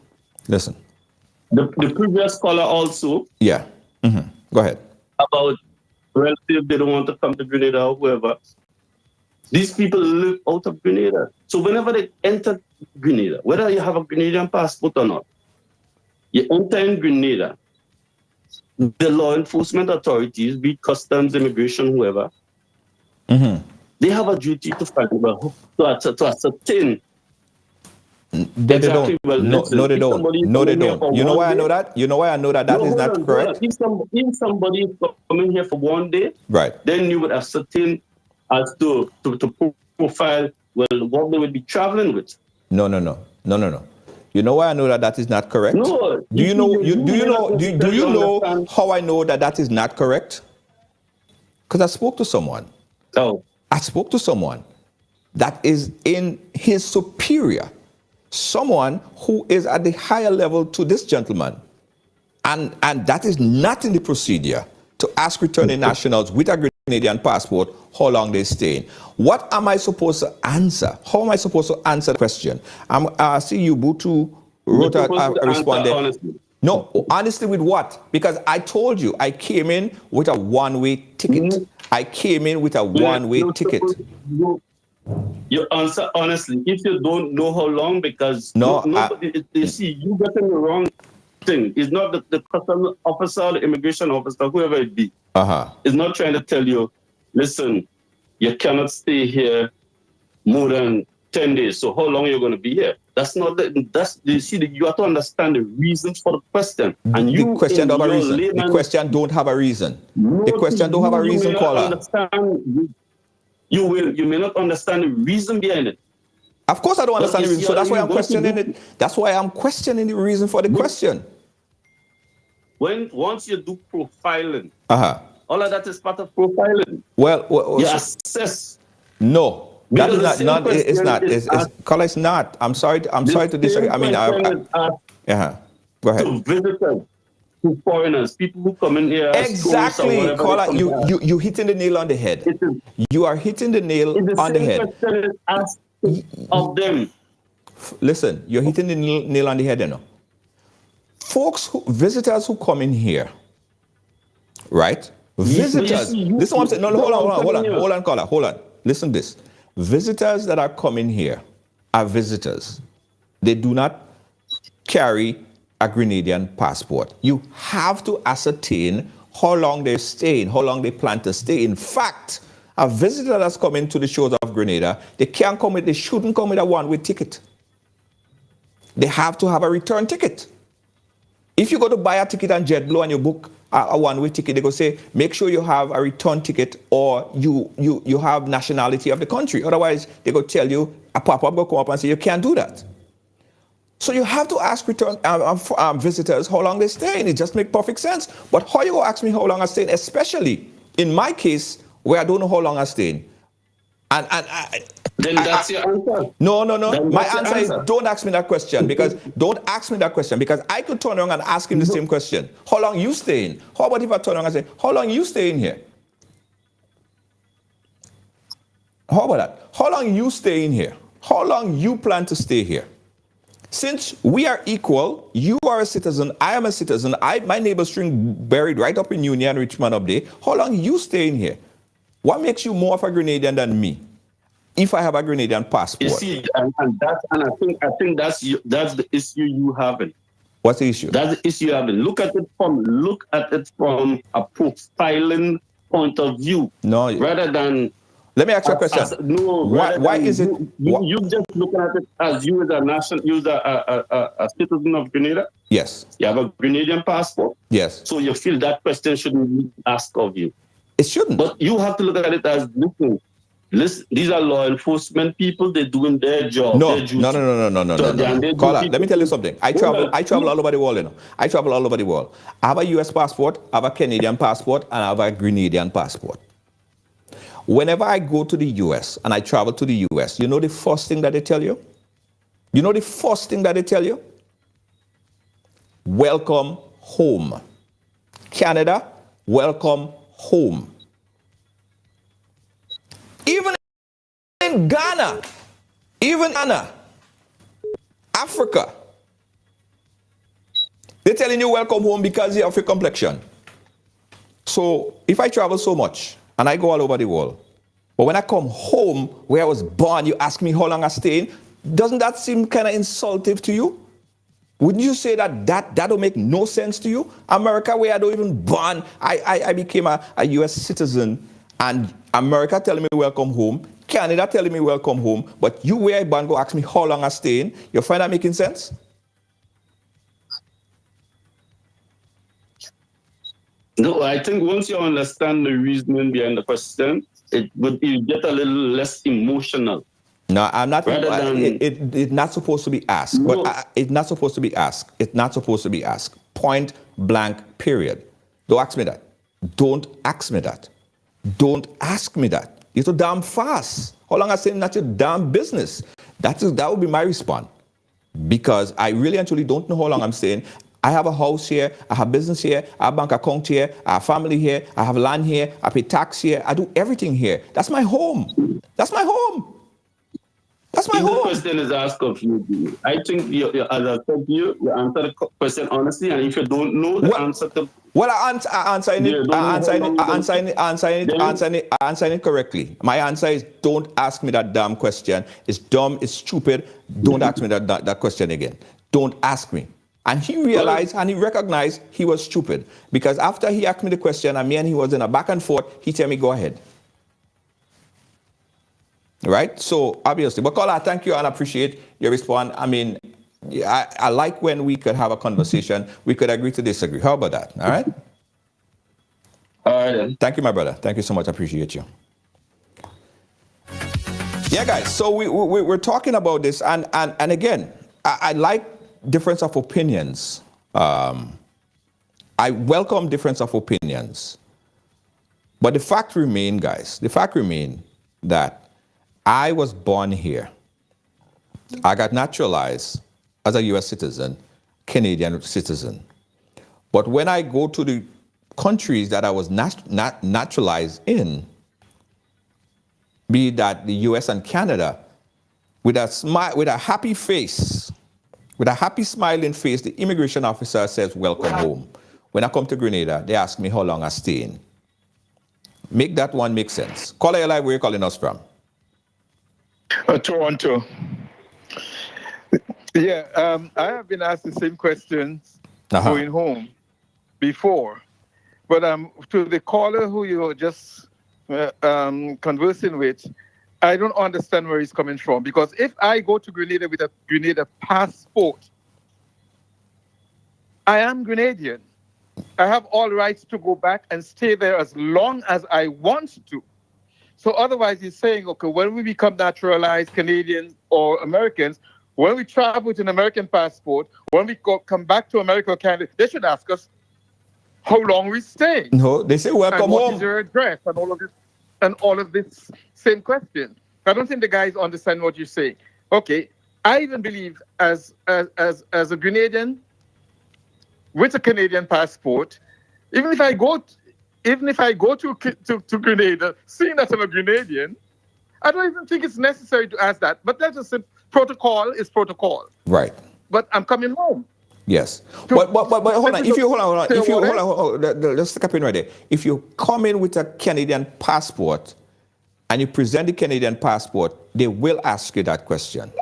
The previous caller also Yeah. Go ahead. about relatives they don't want to come to Grenada or whoever. These people live out of Grenada. So whenever they enter Grenada, whether you have a Grenadian passport or not, you enter in Grenada, the law enforcement authorities, be it customs, immigration, whoever, they have a duty to find out, to ascertain. They Exactly. don't. Well, No, listen, no, they if don't. somebody is No, they coming here don't. for You know one why I day- know that? You know why I know that that is No, not hold on, correct? hold on. If somebody is coming here for one day, Right. then you would ascertain as to profile, well, what they would be traveling with. No. You know why I know that that is not correct? No, Do you know? you Do you may not know? Do you necessarily know understand. how I know that that is not correct? Because I spoke to someone. Oh, I spoke to someone that is in his superior, someone who is at the higher level to this gentleman, and that is not in the procedure to ask returning nationals with a Grenadian passport how long they staying. What am I supposed to answer? How am I supposed to answer the question? I see you, Butu, wrote you're a supposed to response answer there. honestly. No, honestly, with what? Because I told you I came in with a one-way ticket. Mhm. I came in with a one-way You're ticket. supposed to- You answer honestly. If you don't know how long, because No, nobody, you see, you getting the wrong thing. It's not the customs officer, the immigration officer, whoever it be. Is not trying to tell you, listen, you cannot stay here more than 10 days. So how long you're going to be here? That's not you see, you have to understand the reasons for the question. And The you, question in don't have a your reason. The layman- question don't have a reason. No, The question don't have a you reason, may not caller. understand. You may not understand the reason behind it. Of course I don't understand the you reason. see, So that's why you I'm want to questioning do- it. That's why I'm questioning the reason for the question. Once you do profiling, Uh-huh. all of that is part of profiling. Well, You so- assess. no. That Because is the not, same not it's question not. is asked- Caller, it's not. I'm sorry to disagree. I mean, question is asked go ahead. to visitors, to foreigners, people who come in here as tourists or Exactly, whatever they caller. come here. You hitting the nail on the head. It is- You are hitting the nail It's the on the same head. question is asked of them. Listen, you're hitting the nail on the head, you know. Visitors who come in here, right? Visitors. see, Listen what I'm saying. No, you- hold on, caller. Hold on. Listen to this. Visitors that are coming here are visitors. They do not carry a Grenadian passport. You have to ascertain how long they're staying, how long they plan to stay. In fact, a visitor that's coming to the shores of Grenada, they shouldn't come with a one-way ticket. They have to have a return ticket. If you go to buy a ticket on JetBlue and you book a one-way ticket, they go say, make sure you have a return ticket or you have nationality of the country. Otherwise, they go tell you, a pop-up will come up and say, you can't do that. So you have to ask visitors how long they stay, and it just makes perfect sense. But how you go ask me how long I stay, especially in my case where I don't know how long I stay. Then that's your answer. No. Then My that's your answer is answer. don't ask me that question because I could turn around and ask him the same question. How long you staying? How about if I turn around and say, how long you staying here? How about that? How long you staying here? How long you plan to stay here? Since we are equal, you are a citizen, I am a citizen, my neighbor string buried right up in Union, Richmond up there. How long you staying here? What makes you more of a Grenadian than me? If I have a Grenadian passport. You see, and I think that's the issue you having. What's the issue? That's the issue you having. Look at it from a profiling point of view. No. Rather than. Let me ask you a question. Why is it? You just looking at it as you as a national, you as a citizen of Grenada. Yes. You have a Grenadian passport. Yes. So you feel that question shouldn't be asked of you. It shouldn't. But you have to look at it as listen, these are law enforcement people. They're doing their job. No. their duty. No. Caller, let me tell you something. I travel all over the world, you know. I travel all over the world. I have a US passport, I have a Canadian passport, and I have a Grenadian passport. Whenever I go to the US and I travel to the US, you know the first thing that they tell you? You know the first thing that they tell you? Welcome home. Canada, welcome home. Even Ghana, Africa, they're telling you welcome home because of your complexion. So if I travel so much and I go all over the world, but when I come home where I was born, you ask me how long I stay, doesn't that seem kind of insultive to you? Wouldn't you say that don't make no sense to you? America, where I don't even born, I became a US citizen, and America telling me welcome home, Canada telling me welcome home, but you where I born go ask me how long I staying, you find that making sense? No, I think once you understand the reasoning behind the question, you get a little less emotional. No, I'm not. Rather than- It's not supposed to be asked. No. But it's not supposed to be asked. It's not supposed to be asked. Point blank. Period. Don't ask me that. Don't ask me that. Don't ask me that. You're so damn fast. How long I say that's your damn business? That would be my response. Because I really and truly don't know how long I'm staying. I have a house here, I have business here, I have bank account here, I have family here, I have land here, I pay tax here, I do everything here. That's my home. That's my home. That's my If the home. question is asked of you, I think as I said to you answer the question honestly, and if you don't know the answer to... Well, I answering it correctly. My answer is don't ask me that damn question. It's dumb, it's stupid. Don't ask me that question again. Don't ask me. And he realized and he recognized he was stupid. Because after he asked me the question, and he was in a back and forth, he told me, go ahead. Right? So, obviously. But, Carla, thank you and appreciate your response. I mean, I like when we could have a conversation. We could agree to disagree. How about that? All right? All right. Thank you, my brother. Thank you so much. I appreciate you. Yeah, guys. So, we're talking about this. And again, I like difference of opinions. I welcome difference of opinions. But the fact remains, guys, that I was born here. I got naturalized as a US citizen, Canadian citizen. But when I go to the countries that I was naturalized in, be that the US and Canada, with a smile, with a happy face, with a happy smiling face, the immigration officer says, welcome home. When I come to Grenada, they ask me how long I stay in. Make that one make sense. Caller, your live, where are you calling us from? Toronto. Yeah, I have been asked the same questions going home before. But to the caller who you were just conversing with, I don't understand where he's coming from. Because if I go to Grenada with a Grenada passport, I am Grenadian. I have all rights to go back and stay there as long as I want to. So otherwise, he's saying, okay, when we become naturalized Canadians or Americans, when we travel with an American passport, when we come back to America or Canada, they should ask us how long we stay. No, they say welcome and what home. is your address and all of this same question. I don't think the guys understand what you're saying. Okay, I even believe as a Grenadian with a Canadian passport, even if I go to Grenada, seeing that I'm a Grenadian, I don't even think it's necessary to ask that. But that's just protocol is protocol. Right. But I'm coming home. Yes. But hold on. If you hold on. Let's step in right there. If you come in with a Canadian passport and you present the Canadian passport, they will ask you that question.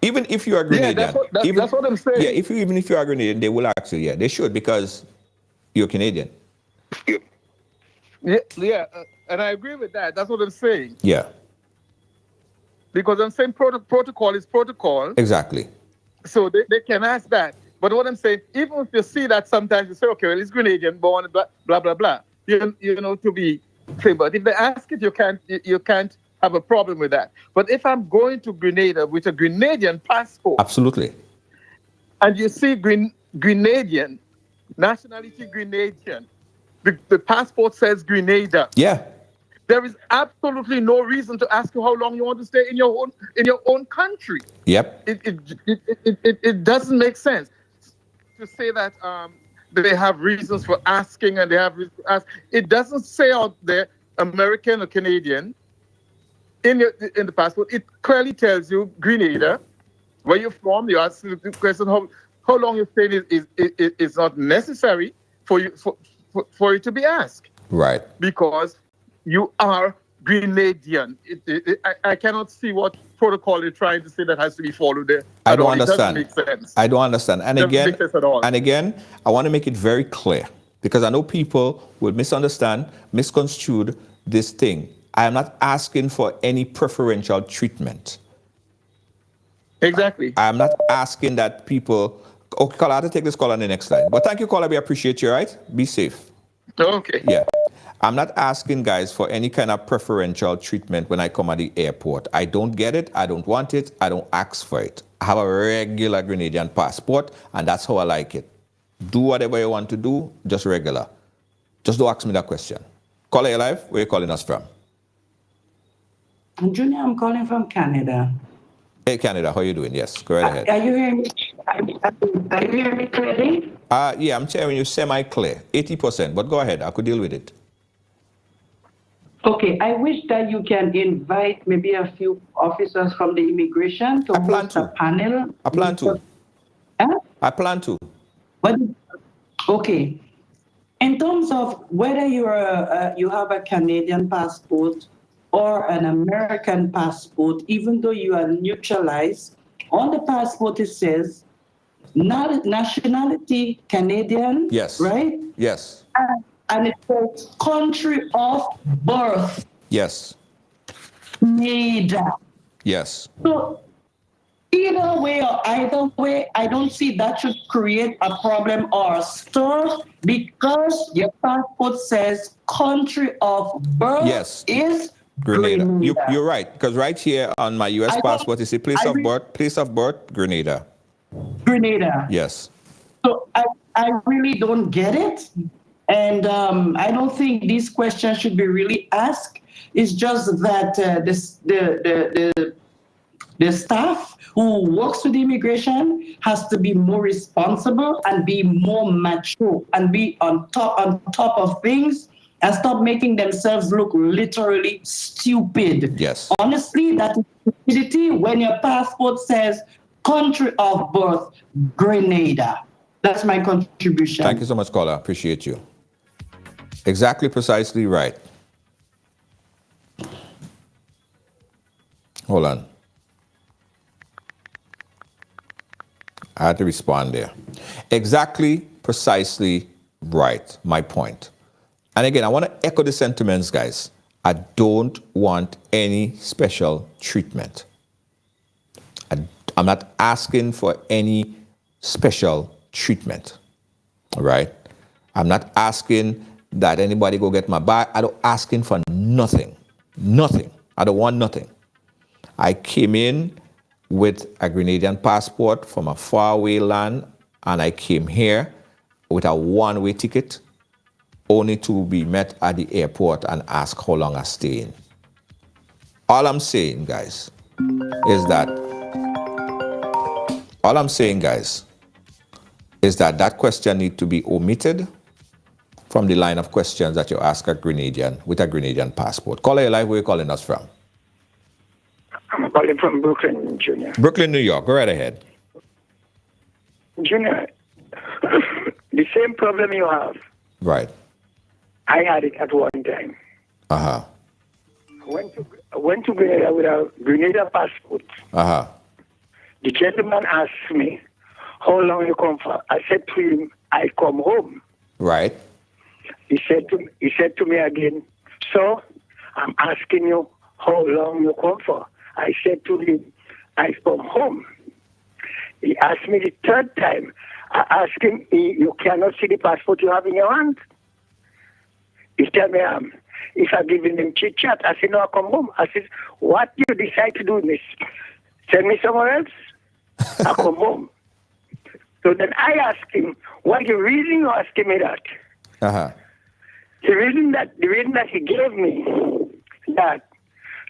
Even if you are Grenadian. Yeah, that's what I'm saying. Yeah, even if you are Grenadian, they will ask you. Yeah, they should because you're Canadian. Yeah, and I agree with that. That's what I'm saying. Yeah. Because I'm saying protocol is protocol. Exactly. So they can ask that. But what I'm saying, even if you see that sometimes you say, okay, well, it's Grenadian born, blah, blah, blah, blah. You know, to be clear. But if they ask it, you can't have a problem with that. But if I'm going to Grenada with a Grenadian passport. Absolutely. And you see Grenadian, nationality Grenadian, the passport says Grenada. Yeah. There is absolutely no reason to ask you how long you want to stay in your own country. Yep. It doesn't make sense to say that they have reasons for asking and they have reasons to ask. It doesn't say out there American or Canadian. in the passport, it clearly tells you Grenada, where you're from. You ask the question how long you stayed is not necessary for you for it to be asked. Right. Because you are Grenadian. I cannot see what protocol you're trying to say that has to be followed there. I don't It doesn't understand. make sense. I don't understand. And Doesn't again, make sense at all. I want to make it very clear because I know people will misunderstand, misconstrue this thing. I am not asking for any preferential treatment. Exactly. I'm not asking that people. Okay, caller, I have to take this call on the next line. But thank you, caller. We appreciate you, right? Be safe. Okay. Yeah. I'm not asking guys for any kind of preferential treatment when I come at the airport. I don't get it. I don't want it. I don't ask for it. I have a regular Grenadian passport, and that's how I like it. Do whatever you want to do, just regular. Just don't ask me that question. Caller, you live? Where are you calling us from? Junior, I'm calling from Canada. Hey, Canada, how you doing? Yes, go right ahead. Are you hearing me? Are you hearing me clearly? Yeah, I'm hearing you semi-clear, 80%, but go ahead. I could deal with it. Okay, I wish that you can invite maybe a few officers from the immigration to host a panel. I plan to. Huh? I plan to. But, okay. In terms of whether you have a Canadian passport or an American passport, even though you are neutralized, on the passport it says nationality Canadian, Yes. right? Yes. And it says country of birth, Yes. Canada. Yes. So either way or either way, I don't see that should create a problem or a stir because your passport says country of birth Yes. is Grenada. Grenada. You're right, because right here on my U.S. I don't- passport, it says place of birth, Grenada. Grenada. Yes. So I really don't get it. And I don't think these questions should be really asked. It's just that the staff who works with immigration has to be more responsible and be more mature and be on top of things and stop making themselves look literally stupid. Yes. Honestly, that is stupidity when your passport says country of birth, Grenada. That's my contribution. Thank you so much, caller. Appreciate you. Exactly, precisely right. Hold on. I had to respond there. Exactly, precisely right. My point. And again, I want to echo the sentiments, guys. I don't want any special treatment. I'm not asking for any special treatment. All right? I'm not asking that anybody go get my bag. I don't asking for nothing. Nothing. I don't want nothing. I came in with a Grenadian passport from a faraway land, and I came here with a one-way ticket, only to be met at the airport and asked how long I stay in. All I'm saying, guys, is that that question needs to be omitted from the line of questions that you ask a Grenadian with a Grenadian passport. Caller, your live, where are you calling us from? I'm calling from Brooklyn, Junior. Brooklyn, New York. Go right ahead. Junior, the same problem you have, Right. I had it at one time. Uh-huh. I went to Grenada with a Grenada passport. Uh-huh. The gentleman asked me, how long you come for? I said to him, I come home. Right. He said to me again, so I'm asking you how long you come for. I said to him, I come home. He asked me the third time. I asked him, you cannot see the passport you have in your hand. He tell me, if I give him chit chat, I said, no, I come home. I said, what do you decide to do, miss? Send me somewhere else? I come home. So then I asked him, what the reason you asking me that? Uh-huh. The reason that he gave me that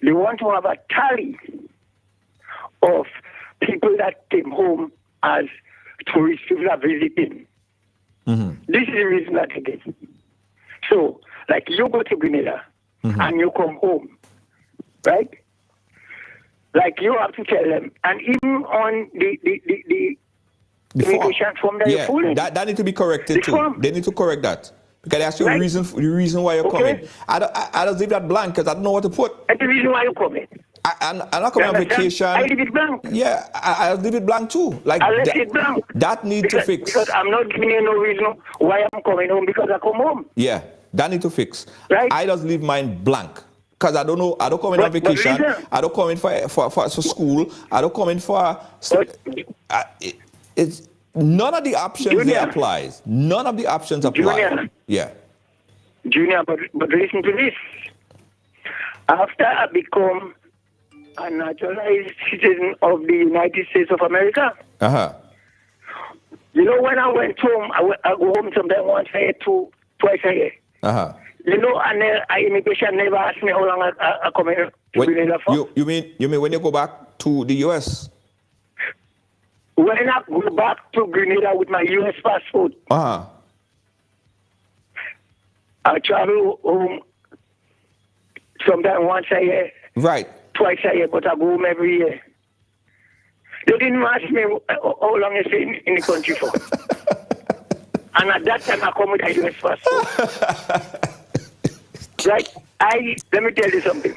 they want to have a tally of people that came home as tourists who are visiting. Mm-hmm. This is the reason that he gave. So, like you go to Grenada and you come home, right? like you have to tell them, and even on the immigration form that you're pulling. That need to be corrected too. form. They need to correct that because they ask you Right. the reason why you're Okay. coming. I just leave that blank because I don't know what to put. That's the reason why you're coming. I'm not coming on You understand? vacation. I leave it blank. Yeah, I leave it blank too. Like I left it blank. that need to fix. Because I'm not giving you no reason why I'm coming home, because I come home. Yeah, that need to fix. Right. I just leave mine blank because I don't know. I don't come in on But vacation. listen. I don't come in for school. I don't come in for. It's none of the options they Junior. applies. None of the options apply. Junior. Yeah. Junior, but listen to this. After I become a naturalized citizen of the United States of America, you know, when I went home, I go home sometimes once a year, twice a year. You know, and immigration never asked me how long I come in to Grenada for. You mean when you go back to the US? When I go back to Grenada with my U.S. passport, I travel home sometimes once a year, Right. twice a year, but I go home every year. They didn't ask me how long I stay in the country for. And at that time, I come with a U.S. passport. Right? Let me tell you something.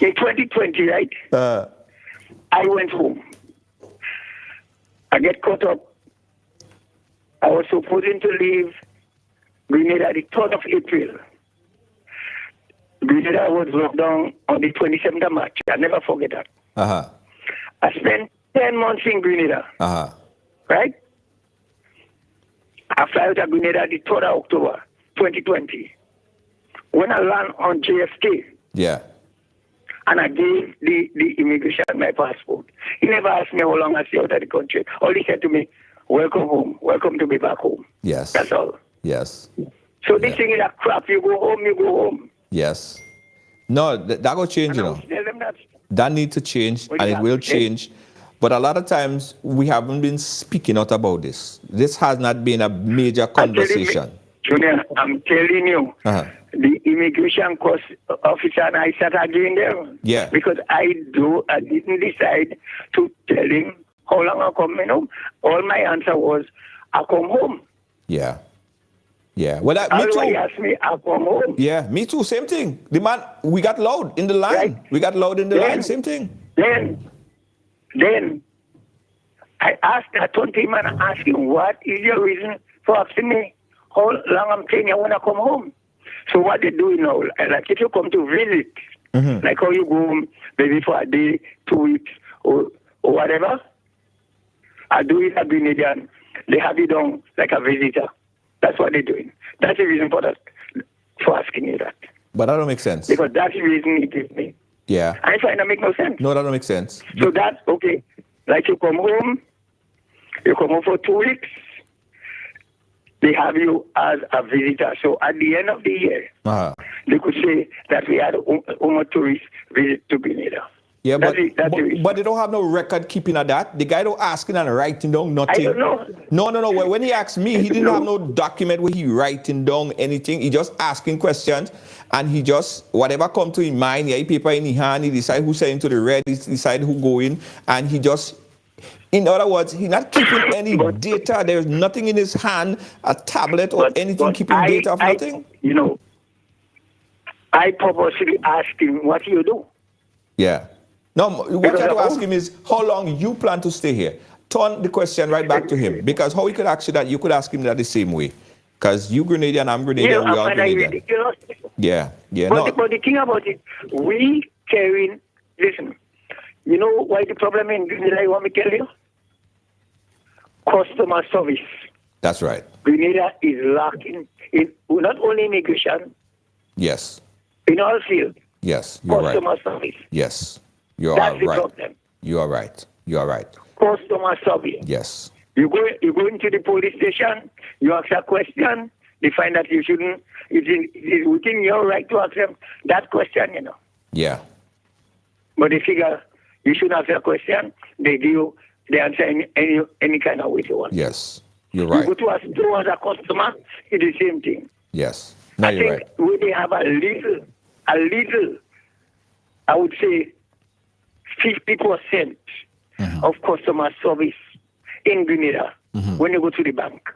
In 2020, right? I went home. I get caught up. I was supposed to leave Grenada the 3rd of April. Grenada was locked down on the 27th of March. I never forget that. I spent 10 months in Grenada. Right? I fly out of Grenada the 3rd of October 2020. When I land on JFK, Yeah. and I gave the immigration my passport. He never asked me how long I stay out of the country. All he said to me, welcome home, welcome to be back home. Yes. That's all. Yes. So this thing is a crap. You go home. Yes. No, that will change, you know. Tell them that. That needs to change, What and do it you will have to say? change. But a lot of times we haven't been speaking out about this. This has not been a major conversation. Junior, I'm telling you, the immigration course officer and I started arguing there. Yeah. Because I didn't decide to tell him how long I'm coming home. All my answer was, I come home. Yeah. Yeah. Well, me All too. he asked me, I come home. Yeah, me too. Same thing. The man, we got loud in the line. Right. We got loud in the Then- line. Same thing. Then I turned to him and asked him, what is your reason for asking me how long I'm staying here when I come home? So what they do now, like if you come to visit, like how you go home maybe for a day, 2 weeks, or whatever, I do it at Grenadian. They have you down like a visitor. That's what they're doing. That's the reason for that, for asking you that. But that don't make sense. Because that's the reason he gives me. Yeah. I find that make no sense. No, that don't make sense. So that's okay. Like you come home for 2 weeks, they have you as a visitor. So at the end of the year, they could say that we had a tourist visit to Grenada. Yeah, That's it. but they don't have no record keeping of that. The guy don't asking and writing down nothing. I don't know. No. When he asked me, he didn't have no document where he writing down anything. He just asking questions, and he just whatever come to his mind. He paper in his hand. He decide who send to the red. He decide who go in, and he just. In other words, he's not keeping any data. There's nothing in his hand, a tablet or anything keeping data of nothing. You know, I purposely asked him, what do you do? Yeah. No, what I to ask him is how long you plan to stay here. Turn the question right back to him, because how he could ask you that, you could ask him that the same way. Because you Grenadian, I'm Grenadian, we all Grenadian. Ridiculous. Yeah. But the thing about it, we carrying, listen, you know why the problem in Grenada, you want me to tell you? Customer service. That's right. Grenada is lacking in not only immigration, Yes. in all fields. Yes, you're Customer right. service. Yes, you That's are the right. problem. You are right. You are right. Customer service. Yes. You go into the police station, you ask a question, they find that you shouldn't, it's within your right to ask them that question, you know. Yeah. But they figure you shouldn't ask a question, they give you the answer in any kind of way you want. Yes. You're right. You go to a customer, it's the same thing. Yes. No, I you're think we they have a little, I would say, 50% of customer service in Grenada when you go to the bank.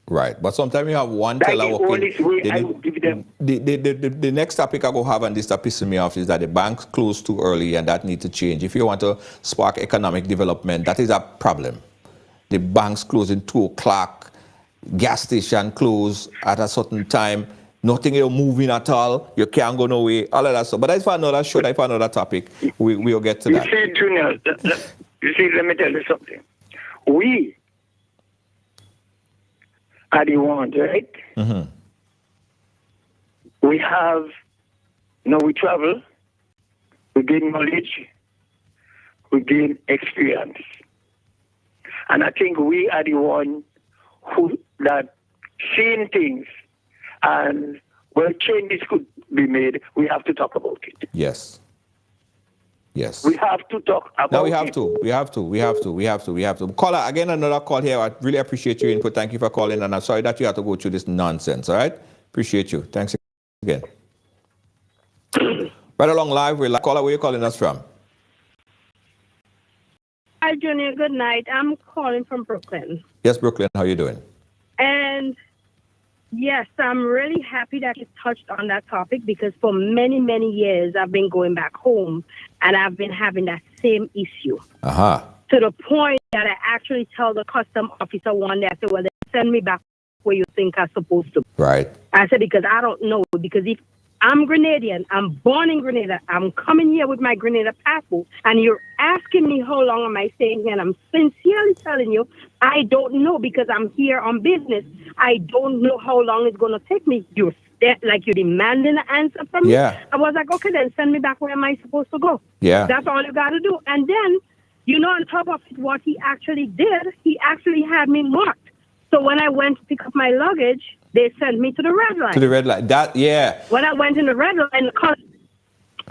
Right. But sometimes you have one That's teller the working. only way I would give them. The next topic I go have on this that pisses me off is that the banks close too early and that needs to change. If you want to spark economic development, that is a problem. The banks close in 2 o'clock, gas station close at a certain time, nothing is moving at all, you can't go nowhere, all of that stuff. But that's for another show, that's for another topic. We'll get to that. You see, Junior, you see, let me tell you something. We are the ones, right? We have, we travel, we gain knowledge, we gain experience. And I think we are the one who that seeing things, and where changes could be made, we have to talk about it. Yes. Yes. We have to talk about it. No, we have to. Caller, again, another call here. I really appreciate your input. Thank you for calling, and I'm sorry that you have to go through this nonsense, all right? Appreciate you. Thanks again. Right along live, we're like, caller, where are you calling us from? Hi, Junior. Good night. I'm calling from Brooklyn. Yes, Brooklyn, how you doing? And yes, I'm really happy that you touched on that topic because for many, many years, I've been going back home and I've been having that same issue. To the point that I actually tell the custom officer one day, I said, well, then send me back where you think I'm supposed to. Right. I said, because I don't know. Because if I'm Grenadian, I'm born in Grenada, I'm coming here with my Grenada passport, and you're asking me how long am I staying here, and I'm sincerely telling you, I don't know because I'm here on business. I don't know how long it's going to take me. You're demanding an answer from me. Yeah. I was like, okay, then send me back where am I supposed to go? Yeah. That's all you got to do. And then, on top of it, what he actually did, he actually had me marked. So when I went to pick up my luggage, they sent me to the red line. To the red line. That, yeah. When I went in the red line,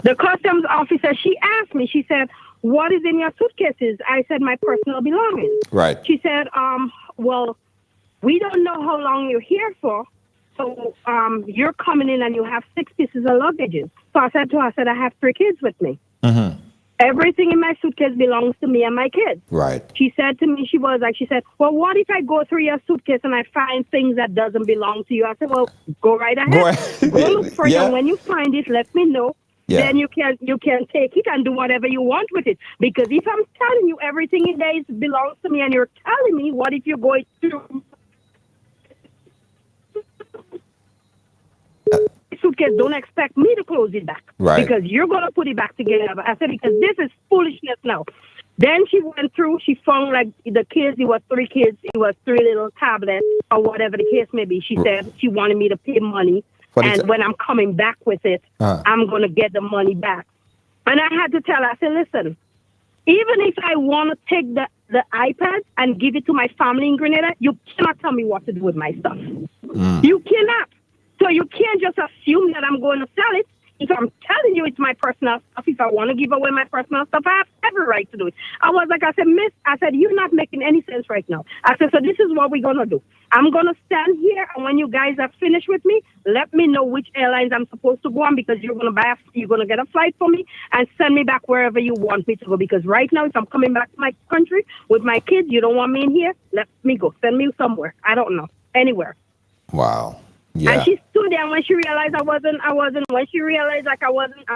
the customs officer, she asked me, she said, what is in your suitcases? I said, my personal belongings. Right. She said, well, we don't know how long you're here for. So you're coming in and you have 6 pieces of luggage. So I said to her, I have 3 kids with me. Everything in my suitcase belongs to me and my kids. Right. She said to me, she said, well, what if I go through your suitcase and I find things that doesn't belong to you? I said, well, go right ahead. Go look for it. And when you find it, let me know. Yeah. Then you can take it and do whatever you want with it. Because if I'm telling you everything in there belongs to me and you're telling me, what if you're going through suitcase, don't expect me to close it back. Right. Because you're going to put it back together. I said, because this is foolishness now. Then she went through, she found like the kids, it was 3 kids, it was 3 little tablets or whatever the case may be. She said she wanted me to pay money. And when I'm coming back with it, I'm going to get the money back. And I had to tell her, I said, listen, even if I want to take the iPad and give it to my family in Grenada, you cannot tell me what to do with my stuff. You cannot. So you can't just assume that I'm going to sell it. If I'm telling you it's my personal stuff, if I want to give away my personal stuff, I have every right to do it. I said, miss, you're not making any sense right now. I said, so this is what we're going to do. I'm going to stand here, and when you guys are finished with me, let me know which airlines I'm supposed to go on, because you're going to get a flight for me and send me back wherever you want me to go. Because right now, if I'm coming back to my country with my kids, you don't want me in here, let me go. Send me somewhere. I don't know. Anywhere. Wow. Yeah. And she stood there, and when she realized when she realized like I wasn't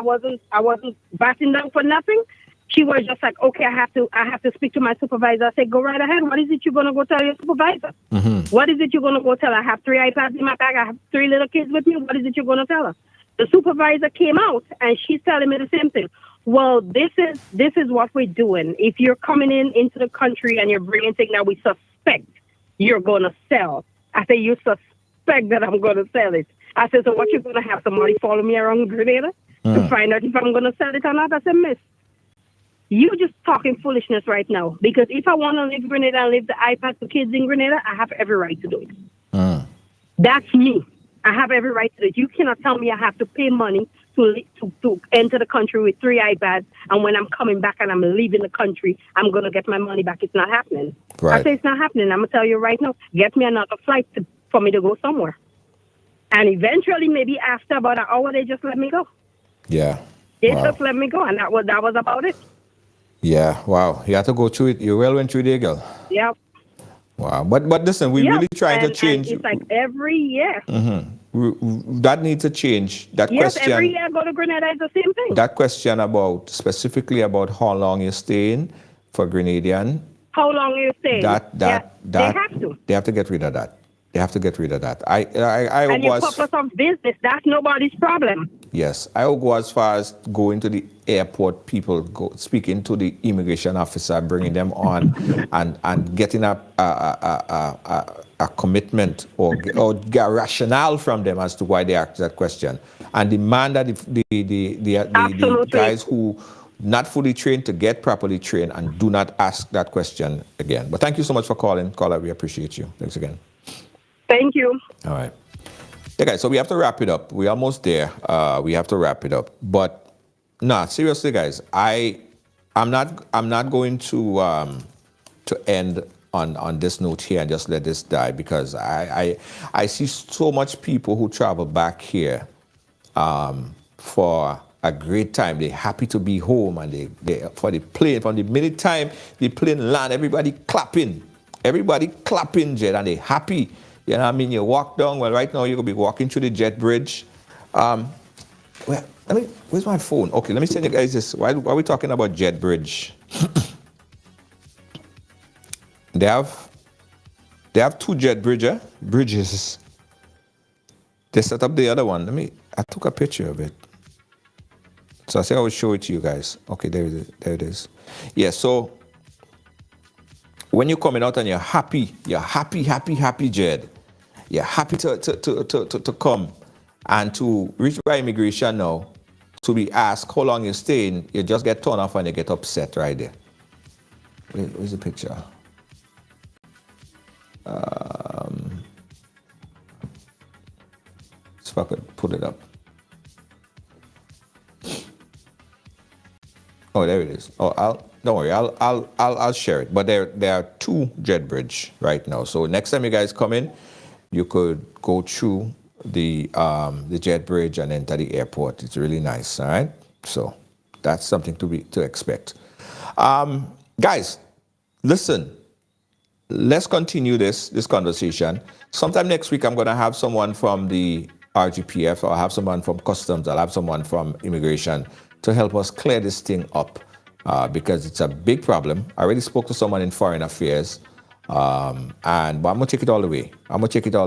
batting down for nothing, she was just like, okay, I have to speak to my supervisor. I said, go right ahead. What is it you're going to go tell your supervisor? What is it you're going to go tell her? I have 3 iPads in my bag. I have 3 little kids with me. What is it you're going to tell her? The supervisor came out, and she's telling me the same thing. Well, this is what we're doing. If you're coming into the country and you're bringing things that we suspect you're going to sell, I say, you suspect that I'm going to sell it. I said, so what, you're going to have somebody follow me around Grenada to find out if I'm going to sell it or not? I said, miss, you just talking foolishness right now. Because if I want to leave Grenada and leave the iPad to kids in Grenada, I have every right to do it. That's me. I have every right to do it. You cannot tell me I have to pay money to enter the country with 3 iPads, and when I'm coming back and I'm leaving the country, I'm going to get my money back. It's not happening. Right. I say it's not happening. I'm going to tell you right now, get me another flight for me to go somewhere. And eventually, maybe after about an hour, they just let me go. Yeah. They just let me go, and that was about it. Yeah, wow. You had to go through it. You well went through it, girl. Yep. Wow. But listen, we're Yep. really trying to And change. it's like every year. That needs to change. That Yes, question. every year I go to Grenada, it's the same thing. That question about specifically about how long you're staying for Grenadian. How long are you staying? They have to get rid of that. They have to get rid of that. I And your purpose of business, that's nobody's problem. Yes, I will go as far as going to the airport, people go speaking to the immigration officer, bringing them on, and getting a commitment or get a rationale from them as to why they asked that question, and demand that the guys who not fully trained to get properly trained and do not ask that question again. But thank you so much for calling, caller. We appreciate you. Thanks again. Thank you. All right. Yeah, guys, so we have to wrap it up. We're almost there. We have to wrap it up. But seriously, guys, I'm not going to end on this note here and just let this die, because I see so much people who travel back here for a great time. They're happy to be home, and they for the plane, from the minute time the plane land, everybody clapping, Jed, and they're happy. You know what I mean? You walk down, well, right now you're going to be walking through the jet bridge. Where's my phone? Okay, let me send you guys this. Why are we talking about jet bridge? They have two jet bridges. They set up the other one. I took a picture of it. So I said I would show it to you guys. Okay, there it is. Yeah, so when you're coming out and you're happy, Jed. You're happy to come and to reach by immigration now, to be asked how long you're staying, you just get turned off and you get upset right there. Where's the picture? If I could put it up. Oh, there it is. Oh, don't worry. I'll share it. But there are two jet bridge right now. So next time you guys come in, you could go through the jet bridge and enter the airport. It's really nice. All right. So that's something to expect. Guys, listen. Let's continue this conversation. Sometime next week, I'm going to have someone from the RGPF. I'll have someone from Customs. I'll have someone from Immigration to help us clear this thing up, because it's a big problem. I already spoke to someone in Foreign Affairs, but I'm going to take it all the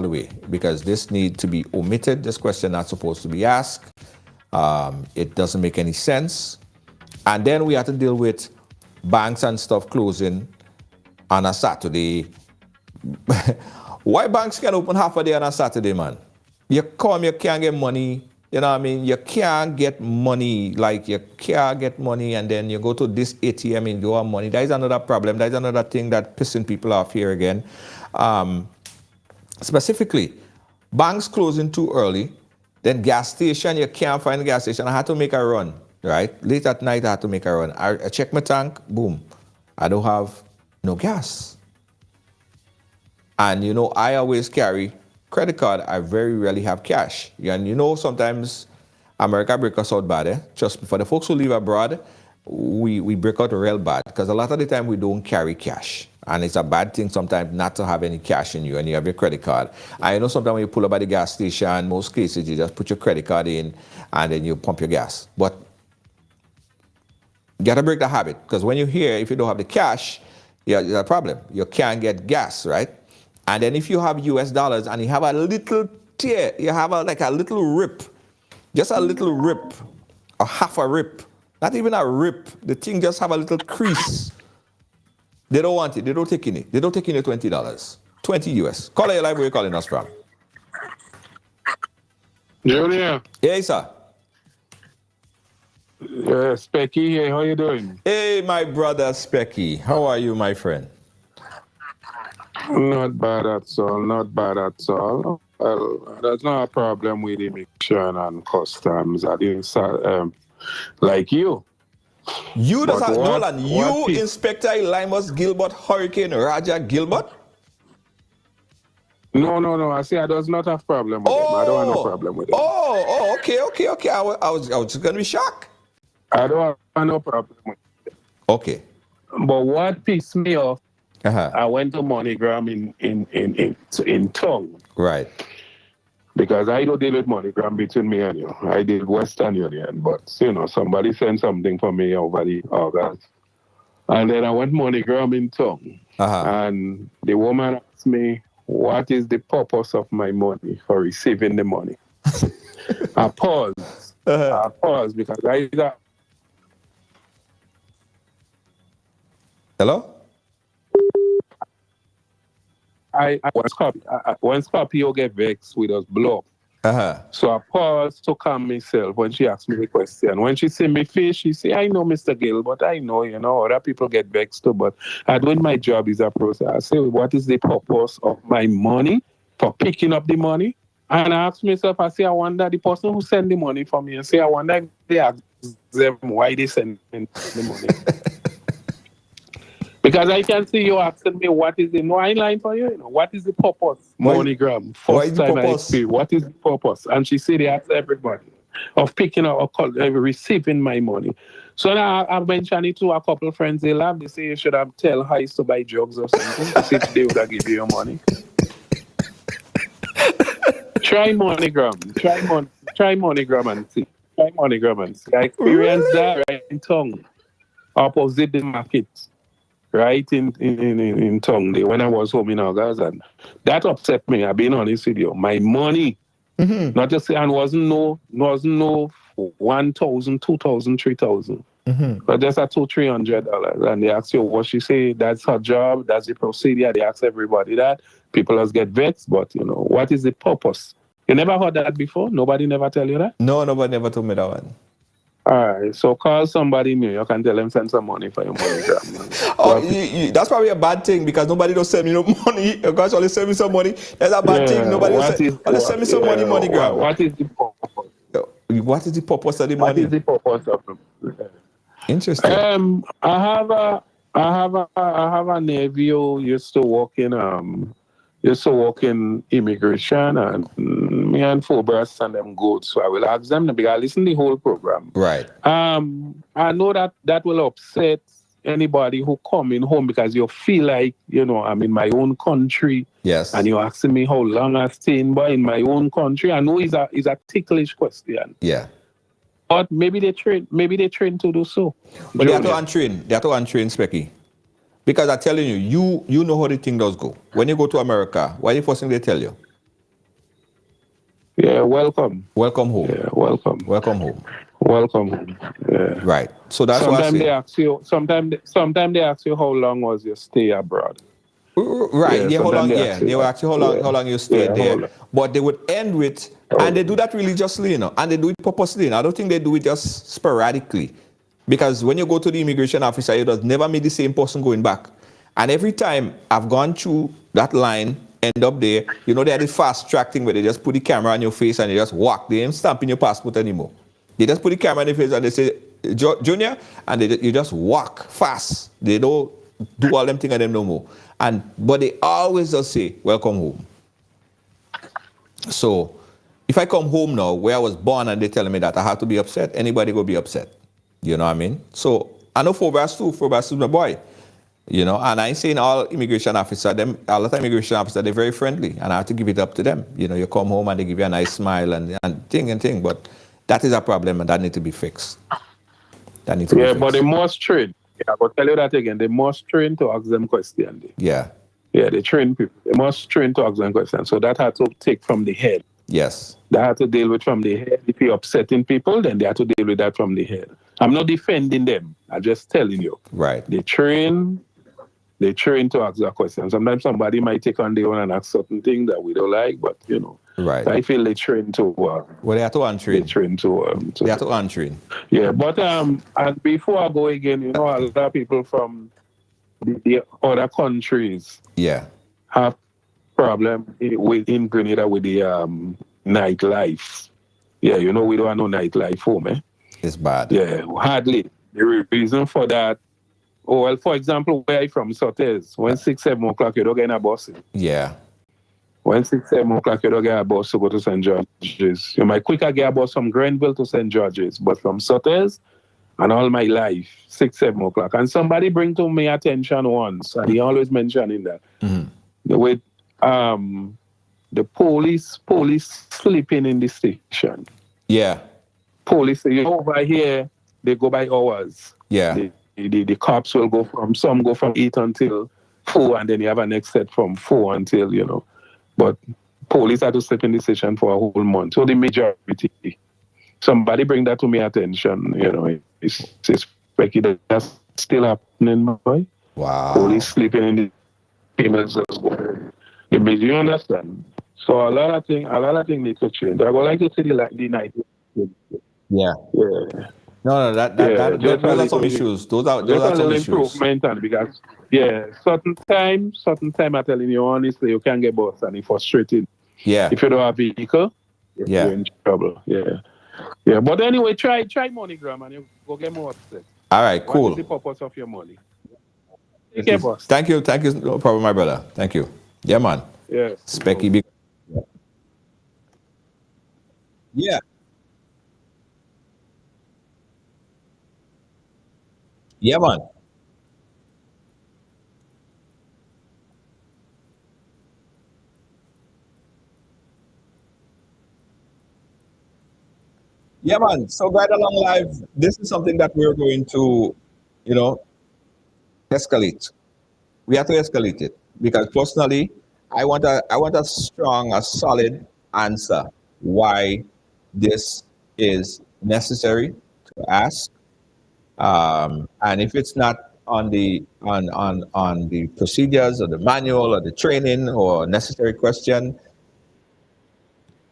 way. Because this needs to be omitted. This question not supposed to be asked. It doesn't make any sense. And then we have to deal with banks and stuff closing on a Saturday. Why banks can open half a day on a Saturday, man? You come, you can't get money. You know what I mean? You can't get money. And then you go to this ATM and you have money. That is another problem. That is another thing that pissing people off here again. Specifically, banks closing too early. Then gas station, you can't find a gas station. I had to make a run, right? Late at night, I had to make a run. I check my tank, boom. I don't have no gas. And I always carry credit card. I very rarely have cash. And sometimes America break us out bad. Trust me, for the folks who live abroad, we break out real bad, because a lot of the time we don't carry cash. And it's a bad thing sometimes not to have any cash in you and you have your credit card. I know sometimes when you pull up at the gas station, most cases you just put your credit card in and then you pump your gas. But you gotta break the habit, because when you're here, if you don't have the cash, it's a problem. You can't get gas, right? And then if you have US dollars and you have a little tear, you have a little rip, just a little rip, or half a rip, not even a rip, the thing just have a little crease. They don't want it, they don't take in it. They don't take in your $20, 20 US. Call your live, where you calling us from? Junior. Hey, sir. Yeah, Specky here, how you doing? Hey, my brother Specky. How are you, my friend? Not bad at all. Well, there's no problem with immigration and customs. I didn't like you. You, Inspector Elimus Gilbert, Hurricane Raja Gilbert? No. I say I does not have problem with him. I don't have no problem with him. Okay. I was just gonna be shocked. I don't have no problem with him. Okay. But what pissed me off, Uh-huh. I went to MoneyGram in Tongue. Right. Because I don't deal with MoneyGram between me and you. I deal with Western Union. But, you know, somebody sent something for me over the August. And then I went MoneyGram in Tongue. And the woman asked me, what is the purpose of my money for receiving the money? I paused. I paused because I got... Hello? When Scorpio get vexed, we just blow up. So I paused to calm myself when she asked me the question. When she see me face, she say, I know, Mr. Gill, but I know, you know, other people get vexed too, but I doing my job is a process. I say, what is the purpose of my money for picking up the money? And I ask myself, I say, I wonder the person who send the money for me, and say, I wonder if they ask them why they send the money. Because I can see you asking me what is the line for you, you know, what is the purpose? MoneyGram. First time I see what is the purpose? And she said they ask everybody of picking up or receiving my money. So now I mentioned it to a couple of friends. They laugh. They say you should have tell how to buy drugs or something to see if they would have give you your money. Try MoneyGram. Try MoneyGram and see. Try MoneyGram and see. I experienced that right in Tongue, opposite the market. Right in Tongue Day when I was home in August, and that upset me. I've been honest with you. My money, not just and wasn't no $1,000, $2,000, $3,000, but just at $200-$300. And they ask you what she say. That's her job. That's the procedure. They ask everybody that. People just get vexed. But you know what is the purpose? You never heard that before? Nobody never tell you that? No, nobody never told me that one. All right, so call somebody new. You can tell them send some money for your money. That's probably a bad thing because nobody don't send me no money. You guys only send me some money. That's a bad thing. Nobody send me some money, MoneyGram. What is the purpose? What is the purpose of the money? What is the purpose of it? Interesting. I have a nephew used to work in immigration, and me and four brothers send them good. So I will ask them because I listen to the whole program. Right. I know that will upset anybody who come in home because you feel like, you know, I'm in my own country. Yes. And you're asking me how long I stay in my own country. I know it's a ticklish question. Yeah. But maybe they train to do so. But they have to untrain. They have to untrain, Specky. Because I'm telling you, you know how the thing does go. When you go to America, what is the first thing they tell you? Yeah, welcome. Welcome home. Yeah, welcome. Welcome home. Welcome home. Yeah. Right. So that's what I say. Sometimes they ask you how long was your stay abroad. Right. Yeah, how long? Yeah, they will ask you how long you stayed there. But they would end with, and they do that religiously, you know, and they do it purposely. I don't think they do it just sporadically. Because when you go to the immigration officer, it does never meet the same person going back. And every time I've gone through that line, end up there, you know, they had the fast track thing where they just put the camera on your face and they just walk. They ain't stamping your passport anymore. They just put the camera on your face and they say, Junior, and you just walk fast. They don't do all them things and them no more. But they always just say, welcome home. So if I come home now, where I was born, and they're telling me that I have to be upset, anybody will be upset. You know what I mean? So I know Phobos too. Phobos is my boy. You know, and I ain't saying all immigration officers, all the time immigration officers, they're very friendly, and I have to give it up to them. You know, you come home and they give you a nice smile and thing. But that is a problem, and that needs to be fixed. That needs to be fixed. But they must train. Yeah, but tell you that again. They must train to ask them questions. Yeah. Yeah, they train people. They must train to ask them questions. So that had to take from the head. Yes. They have to deal with from the head. If you're upsetting people, then they have to deal with that from the head. I'm not defending them. I'm just telling you. Right. They train to ask that question. Sometimes somebody might take on their own and ask certain things that we don't like, but you know. Right. I feel they train to. Well, they have to untrain. They train to. They have to untrain. Yeah, but and before I go again, you know, a lot of people from the other countries. Yeah. Have problem in Grenada with the nightlife. Yeah, you know, we don't have no nightlife home, eh? It's bad. Yeah, hardly. The reason for that, for example, where I'm from, Sotes, when 6, 7 o'clock, you don't get a bus. Yeah. When 6, 7 o'clock, you don't get a bus to go to St. George's. You might quicker get a bus from Grenville to St. George's, but from Sotes, And all my life, 6, 7 o'clock. And somebody bring to me attention once, and he always mentioning that. With the police sleeping in the station. Yeah. Police, over here, they go by hours. Yeah. The cops will go from 8 until 4, and then you have a next set from 4 until, But police had to sleep in the station for a whole month. So the majority. Somebody bring that to me attention, It's Becky, that's still happening, boy. Wow. Police sleeping in the females. You understand? So a lot of things need to change. I would like to see the night. Yeah. No, those are some issues. Those are some issues. Improvement, and because certain time I'm telling you honestly, you can't get boss, and it's frustrating. Yeah. If you don't have a vehicle, you're in trouble. Yeah. But anyway, try MoneyGram and you go get more upset. All right, cool. What is the purpose of your money? Okay, boss. Thank you. No problem, my brother. Thank you. Yeah, man. Yeah. Specky big. Yeah. Yeah, man. Yeah, man. So Guide Along Live, this is something that we're going to, escalate. We have to escalate it because personally, I want a strong, a solid answer why this is necessary to ask. And if it's not on the procedures or the manual or the training or necessary question,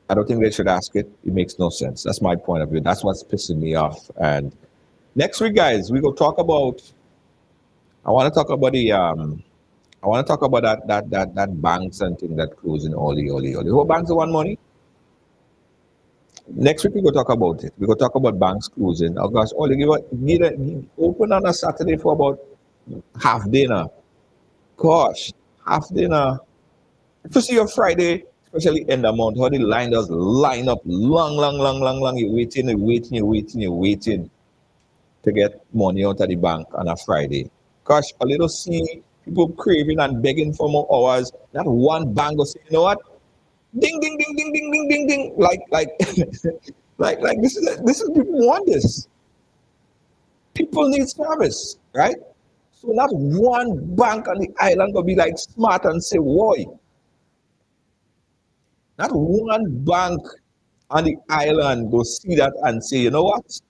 I don't think they should ask it. It makes no sense. That's my point of view. That's what's pissing me off. And next week, guys, we go talk about. I want to talk about that banks and thing that closing Oli. Who banks want money? Next week we go talk about it. We go talk about banks closing. Oh gosh, Oli give open on a Saturday for about half dinner. Gosh, half dinner. If you see your Friday, especially in the month, how the line does line up long. You're waiting to get money out of the bank on a Friday. Gosh, a little see people craving and begging for more hours. Not one bank will say, you know what? Ding, ding, ding, ding, ding, ding, ding, ding. Like this is people want this. People need service, right? So not one bank on the island will be like smart and say, why? Not one bank on the island go see that and say, you know what?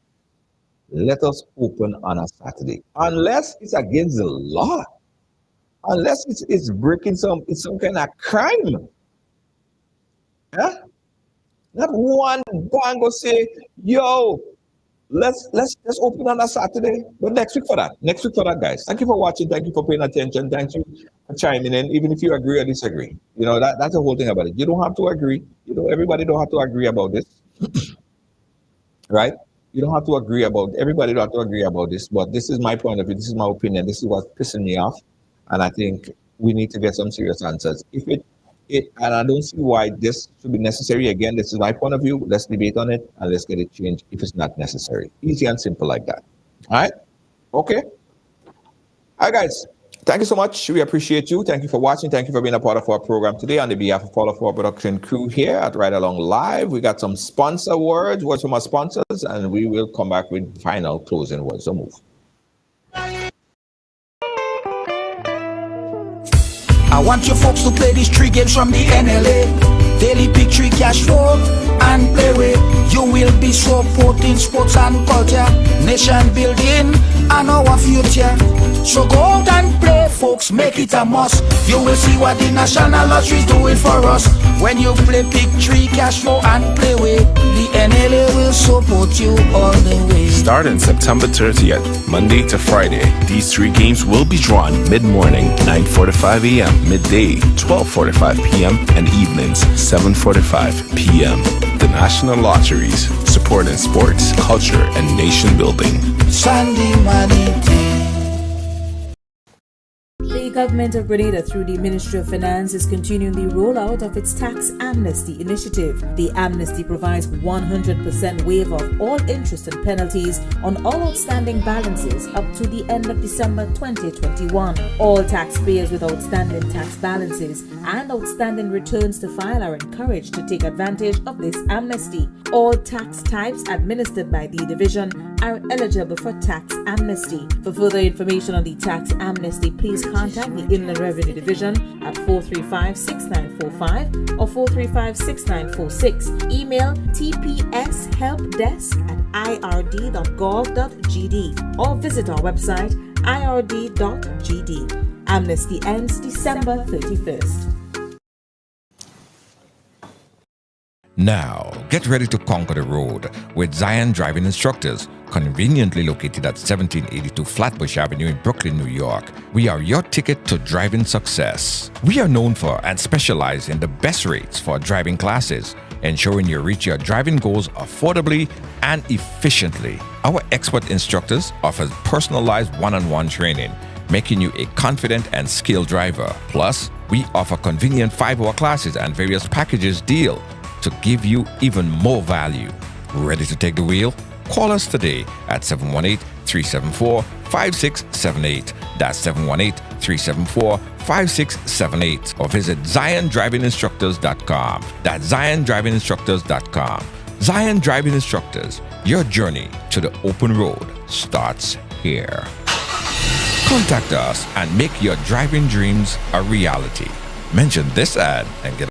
Let us open on a Saturday. Unless it's against the law. Unless it's breaking some kind of crime. Huh? Not one bank will say, yo, let's open on a Saturday. But next week for that, guys. Thank you for watching. Thank you for paying attention. Thank you for chiming in, even if you agree or disagree. That's the whole thing about it. You don't have to agree. Everybody don't have to agree about this. Right? You don't have to agree about, everybody don't have to agree about this, but this is my point of view. This is my opinion. This is what's pissing me off. And I think we need to get some serious answers. And I don't see why this should be necessary. Again, this is my point of view. Let's debate on it and let's get it changed if it's not necessary. Easy and simple like that. All right? Okay? All right, guys. Thank you so much. We appreciate you. Thank you for watching. Thank you for being a part of our program today. On the behalf of all of our production crew here at Ride Along Live, we got some sponsor words from our sponsors, and we will come back with final closing words. So move. I want you folks to play these 3 games from the NLA. Daily Pick 3 cash flow and play with. You will be supporting sports and culture, nation building and our future. So go out and play, folks, make it a must. You will see what the National Lottery is doing for us. When you play Pick 3 cash flow and play with, the NLA will support you all the way. Starting September 30th, Monday to Friday, these 3 games will be drawn mid-morning, 9:45 a.m., midday, 12:45 p.m., and evenings, 7:45 p.m. The National Lotteries, supporting sports, culture, and nation building. Sunday money. Government of Grenada, through the Ministry of Finance, is continuing the rollout of its tax amnesty initiative. The amnesty provides 100% waiver of all interest and penalties on all outstanding balances up to the end of December 2021. All taxpayers with outstanding tax balances and outstanding returns to file are encouraged to take advantage of this amnesty. All tax types administered by the division are eligible for tax amnesty. For further information on the tax amnesty, please contact the Inland Revenue Division at 435-6945 or 435-6946. Email tpshelpdesk@ird.gov.gd or visit our website ird.gd. Amnesty ends December 31st. Now, get ready to conquer the road with Zion Driving Instructors, conveniently located at 1782 Flatbush Avenue in Brooklyn, New York. We are your ticket to driving success. We are known for and specialize in the best rates for driving classes, ensuring you reach your driving goals affordably and efficiently. Our expert instructors offer personalized one-on-one training, making you a confident and skilled driver. Plus, we offer convenient 5-hour classes and various packages deal to give you even more value. Ready to take the wheel? Call us today at 718-374-5678. That's 718-374-5678. Or visit ZionDrivingInstructors.com. That's ZionDrivingInstructors.com. Zion Driving Instructors, your journey to the open road starts here. Contact us and make your driving dreams a reality. Mention this ad and get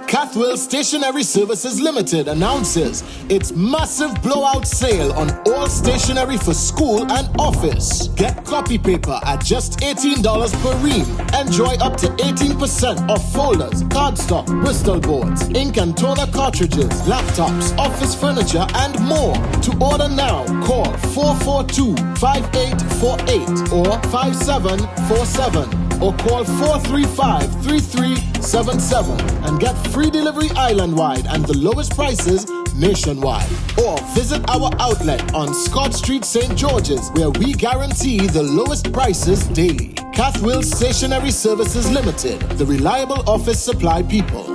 Cathwell Stationery Services Limited announces its massive blowout sale on all stationery for school and office. Get copy paper at just $18 per ream. Enjoy up to 18% off folders, cardstock, Bristol boards, ink and toner cartridges, laptops, office furniture, and more. To order now, call 442-5848 or 5747. Or call 435-3377 and get free delivery island-wide and the lowest prices nationwide. Or visit our outlet on Scott Street, St. George's, where we guarantee the lowest prices daily. Cathwell Stationery Services Limited, the reliable office supply people.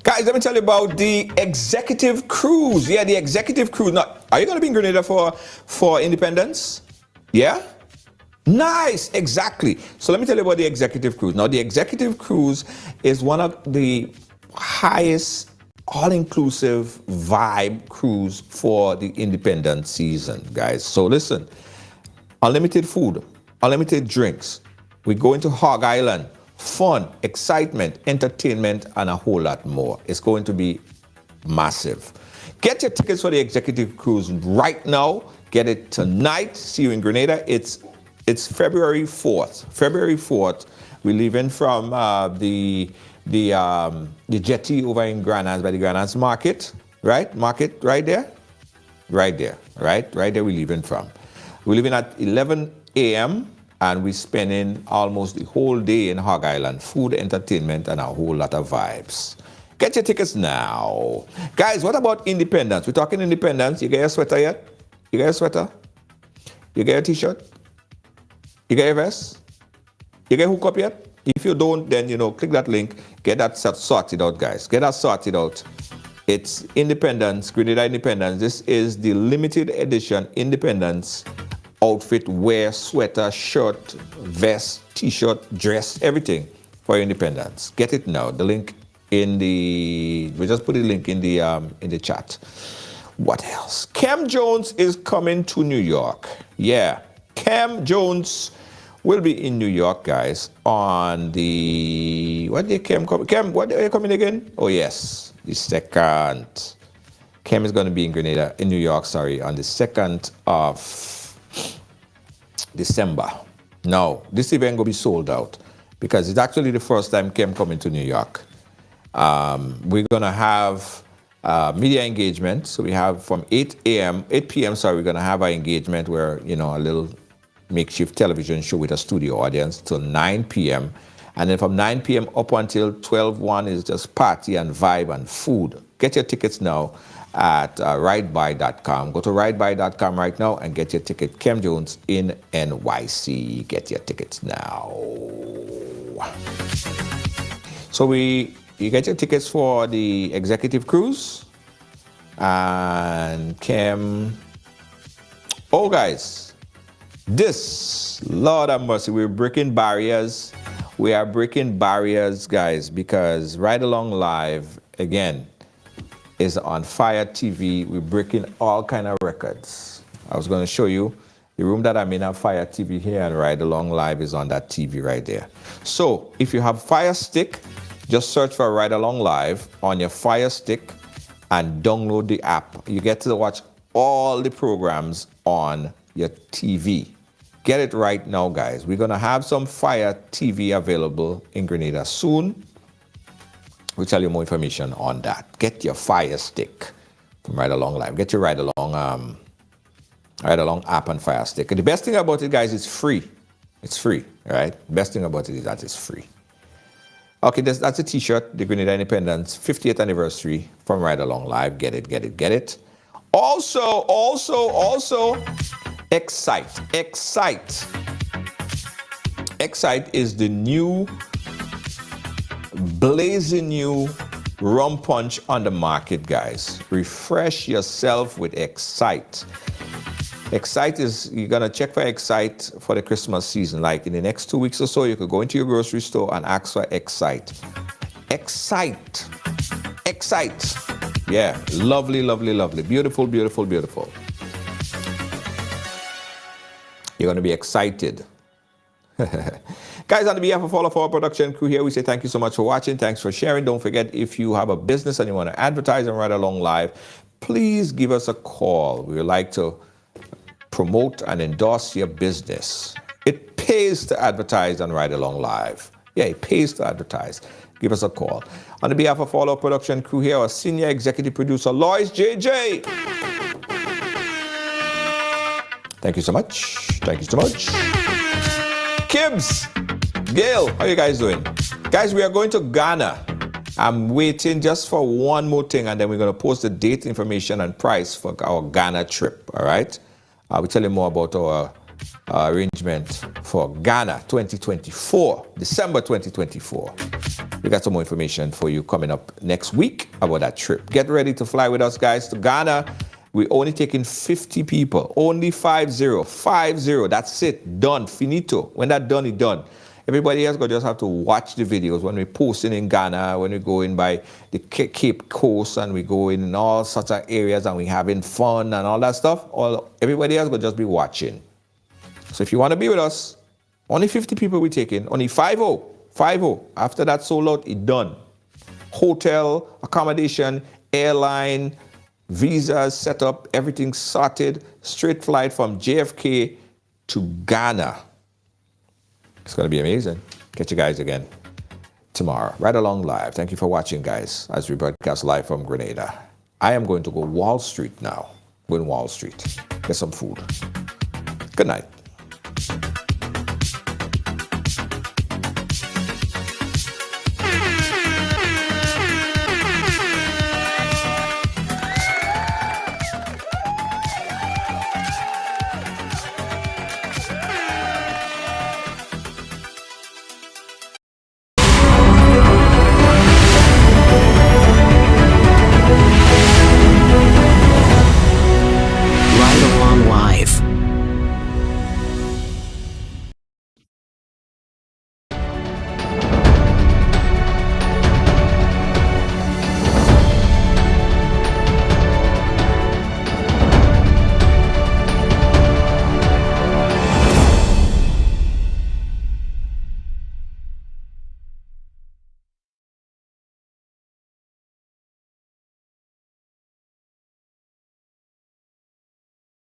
Guys, let me tell you about the executive cruise. Yeah, the executive cruise. Now, are you going to be in Grenada for Independence? Yeah? Nice, exactly. So let me tell you about the executive cruise. Now, the executive cruise is one of the highest all-inclusive vibe cruise for the Independence season, guys. So listen, unlimited food, unlimited drinks. We go into Hog Island. Fun, excitement, entertainment, and a whole lot more. It's going to be massive. Get your tickets for the executive cruise right now. Get it tonight. See you in Grenada. It's February 4th. February 4th. We're leaving from the jetty over in Grana's by the Grana's Market. Right? Market right there? Right there. Right there we're leaving from. We're leaving at 11 a.m. and we're spending almost the whole day in Hog Island. Food, entertainment, and a whole lot of vibes. Get your tickets now. Guys, what about Independence? We're talking Independence. You get your sweater yet? You get your sweater? You get your t-shirt? You get your vest? You get hook up yet? If you don't, then, click that link. Get that sorted out, guys. Get that sorted out. It's Independence, Grenada Independence. This is the limited edition Independence outfit, wear, sweater, shirt, vest, t-shirt, dress, everything for your Independence. Get it now. The link we just put the link in the chat. What else? Cam Jones is coming to New York. Yeah, Cam Jones will be in New York, guys, on the, what day Cam coming? Cam, what day are you coming again? Oh yes, the 2nd. Cam is going to be in Grenada, in New York, sorry, on the 2nd of December. Now, this event will be sold out because it's actually the first time Cam coming to New York. We're going to have media engagement. So we have from 8 p.m., we're going to have our engagement where, a little makeshift television show with a studio audience till 9 p.m. And then from 9 p.m. up until 12:01 is just party and vibe and food. Get your tickets now at ridebuy.com. Go to ridebuy.com right now and get your ticket. Kem Jones in NYC. Get your tickets now. So you get your tickets for the executive cruise. And Kem, oh guys, this, Lord have mercy, we're breaking barriers. We are breaking barriers, guys, because Ride Along Live, again, is on Fire TV. We're breaking all kind of records. I was going to show you the room that I'm in at Fire TV here, and Ride Along Live is on that TV right there. So if you have Fire Stick, just search for Ride Along Live on your Fire Stick and download the app. You get to watch all the programs on your TV. Get it right now, guys. We're going to have some Fire TV available in Grenada soon. We'll tell you more information on that. Get your Fire Stick from Ride Along Live. Get your Ride Along app and Fire Stick. And the best thing about it, guys, it's free. It's free, right? The best thing about it is that it's free. Okay, that's a t-shirt, the Grenada Independence 50th anniversary from Ride Along Live. Get it, get it, get it. Also, Excite. Excite is the new, blazing new rum punch on the market, guys. Refresh yourself with Excite. Excite is, you're gonna check for Excite for the Christmas season. Like in the next 2 weeks or so, you could go into your grocery store and ask for Excite. Excite. Yeah, lovely, lovely, lovely. Beautiful, beautiful, beautiful. You're gonna be excited. Guys, on behalf of all of our production crew here, we say thank you so much for watching. Thanks for sharing. Don't forget, if you have a business and you want to advertise and Ride Along Live, please give us a call. We would like to promote and endorse your business. It pays to advertise and Ride Along Live. Yeah, it pays to advertise. Give us a call. On behalf of all our production crew here, our senior executive producer, Lois JJ. Thank you so much. Thank you so much. Kibbs, Gail, how you guys doing? Guys, we are going to Ghana. I'm waiting just for one more thing, and then we're going to post the date information and price for our Ghana trip, all right? We'll tell you more about our arrangement for Ghana 2024, December 2024. We got some more information for you coming up next week about that trip. Get ready to fly with us, guys, to Ghana. We're only taking 50 people, only 50, that's it, done, finito. When that's done, it's done. Everybody else going to just have to watch the videos when we're posting in Ghana, when we go in by the Cape Coast and we go in all sorts of areas and we having fun and all that stuff. Everybody else going to just be watching. So if you want to be with us, only 50 people we're taking, only 50. After that sold out, it's done. Hotel, accommodation, airline, visas set up, everything sorted, straight flight from JFK to Ghana. It's going to be amazing. Catch you guys again tomorrow. Ride Along Live. Thank you for watching, guys, as we broadcast live from Grenada. I am going to go Wall Street now. Go in Wall Street. Get some food. Good night.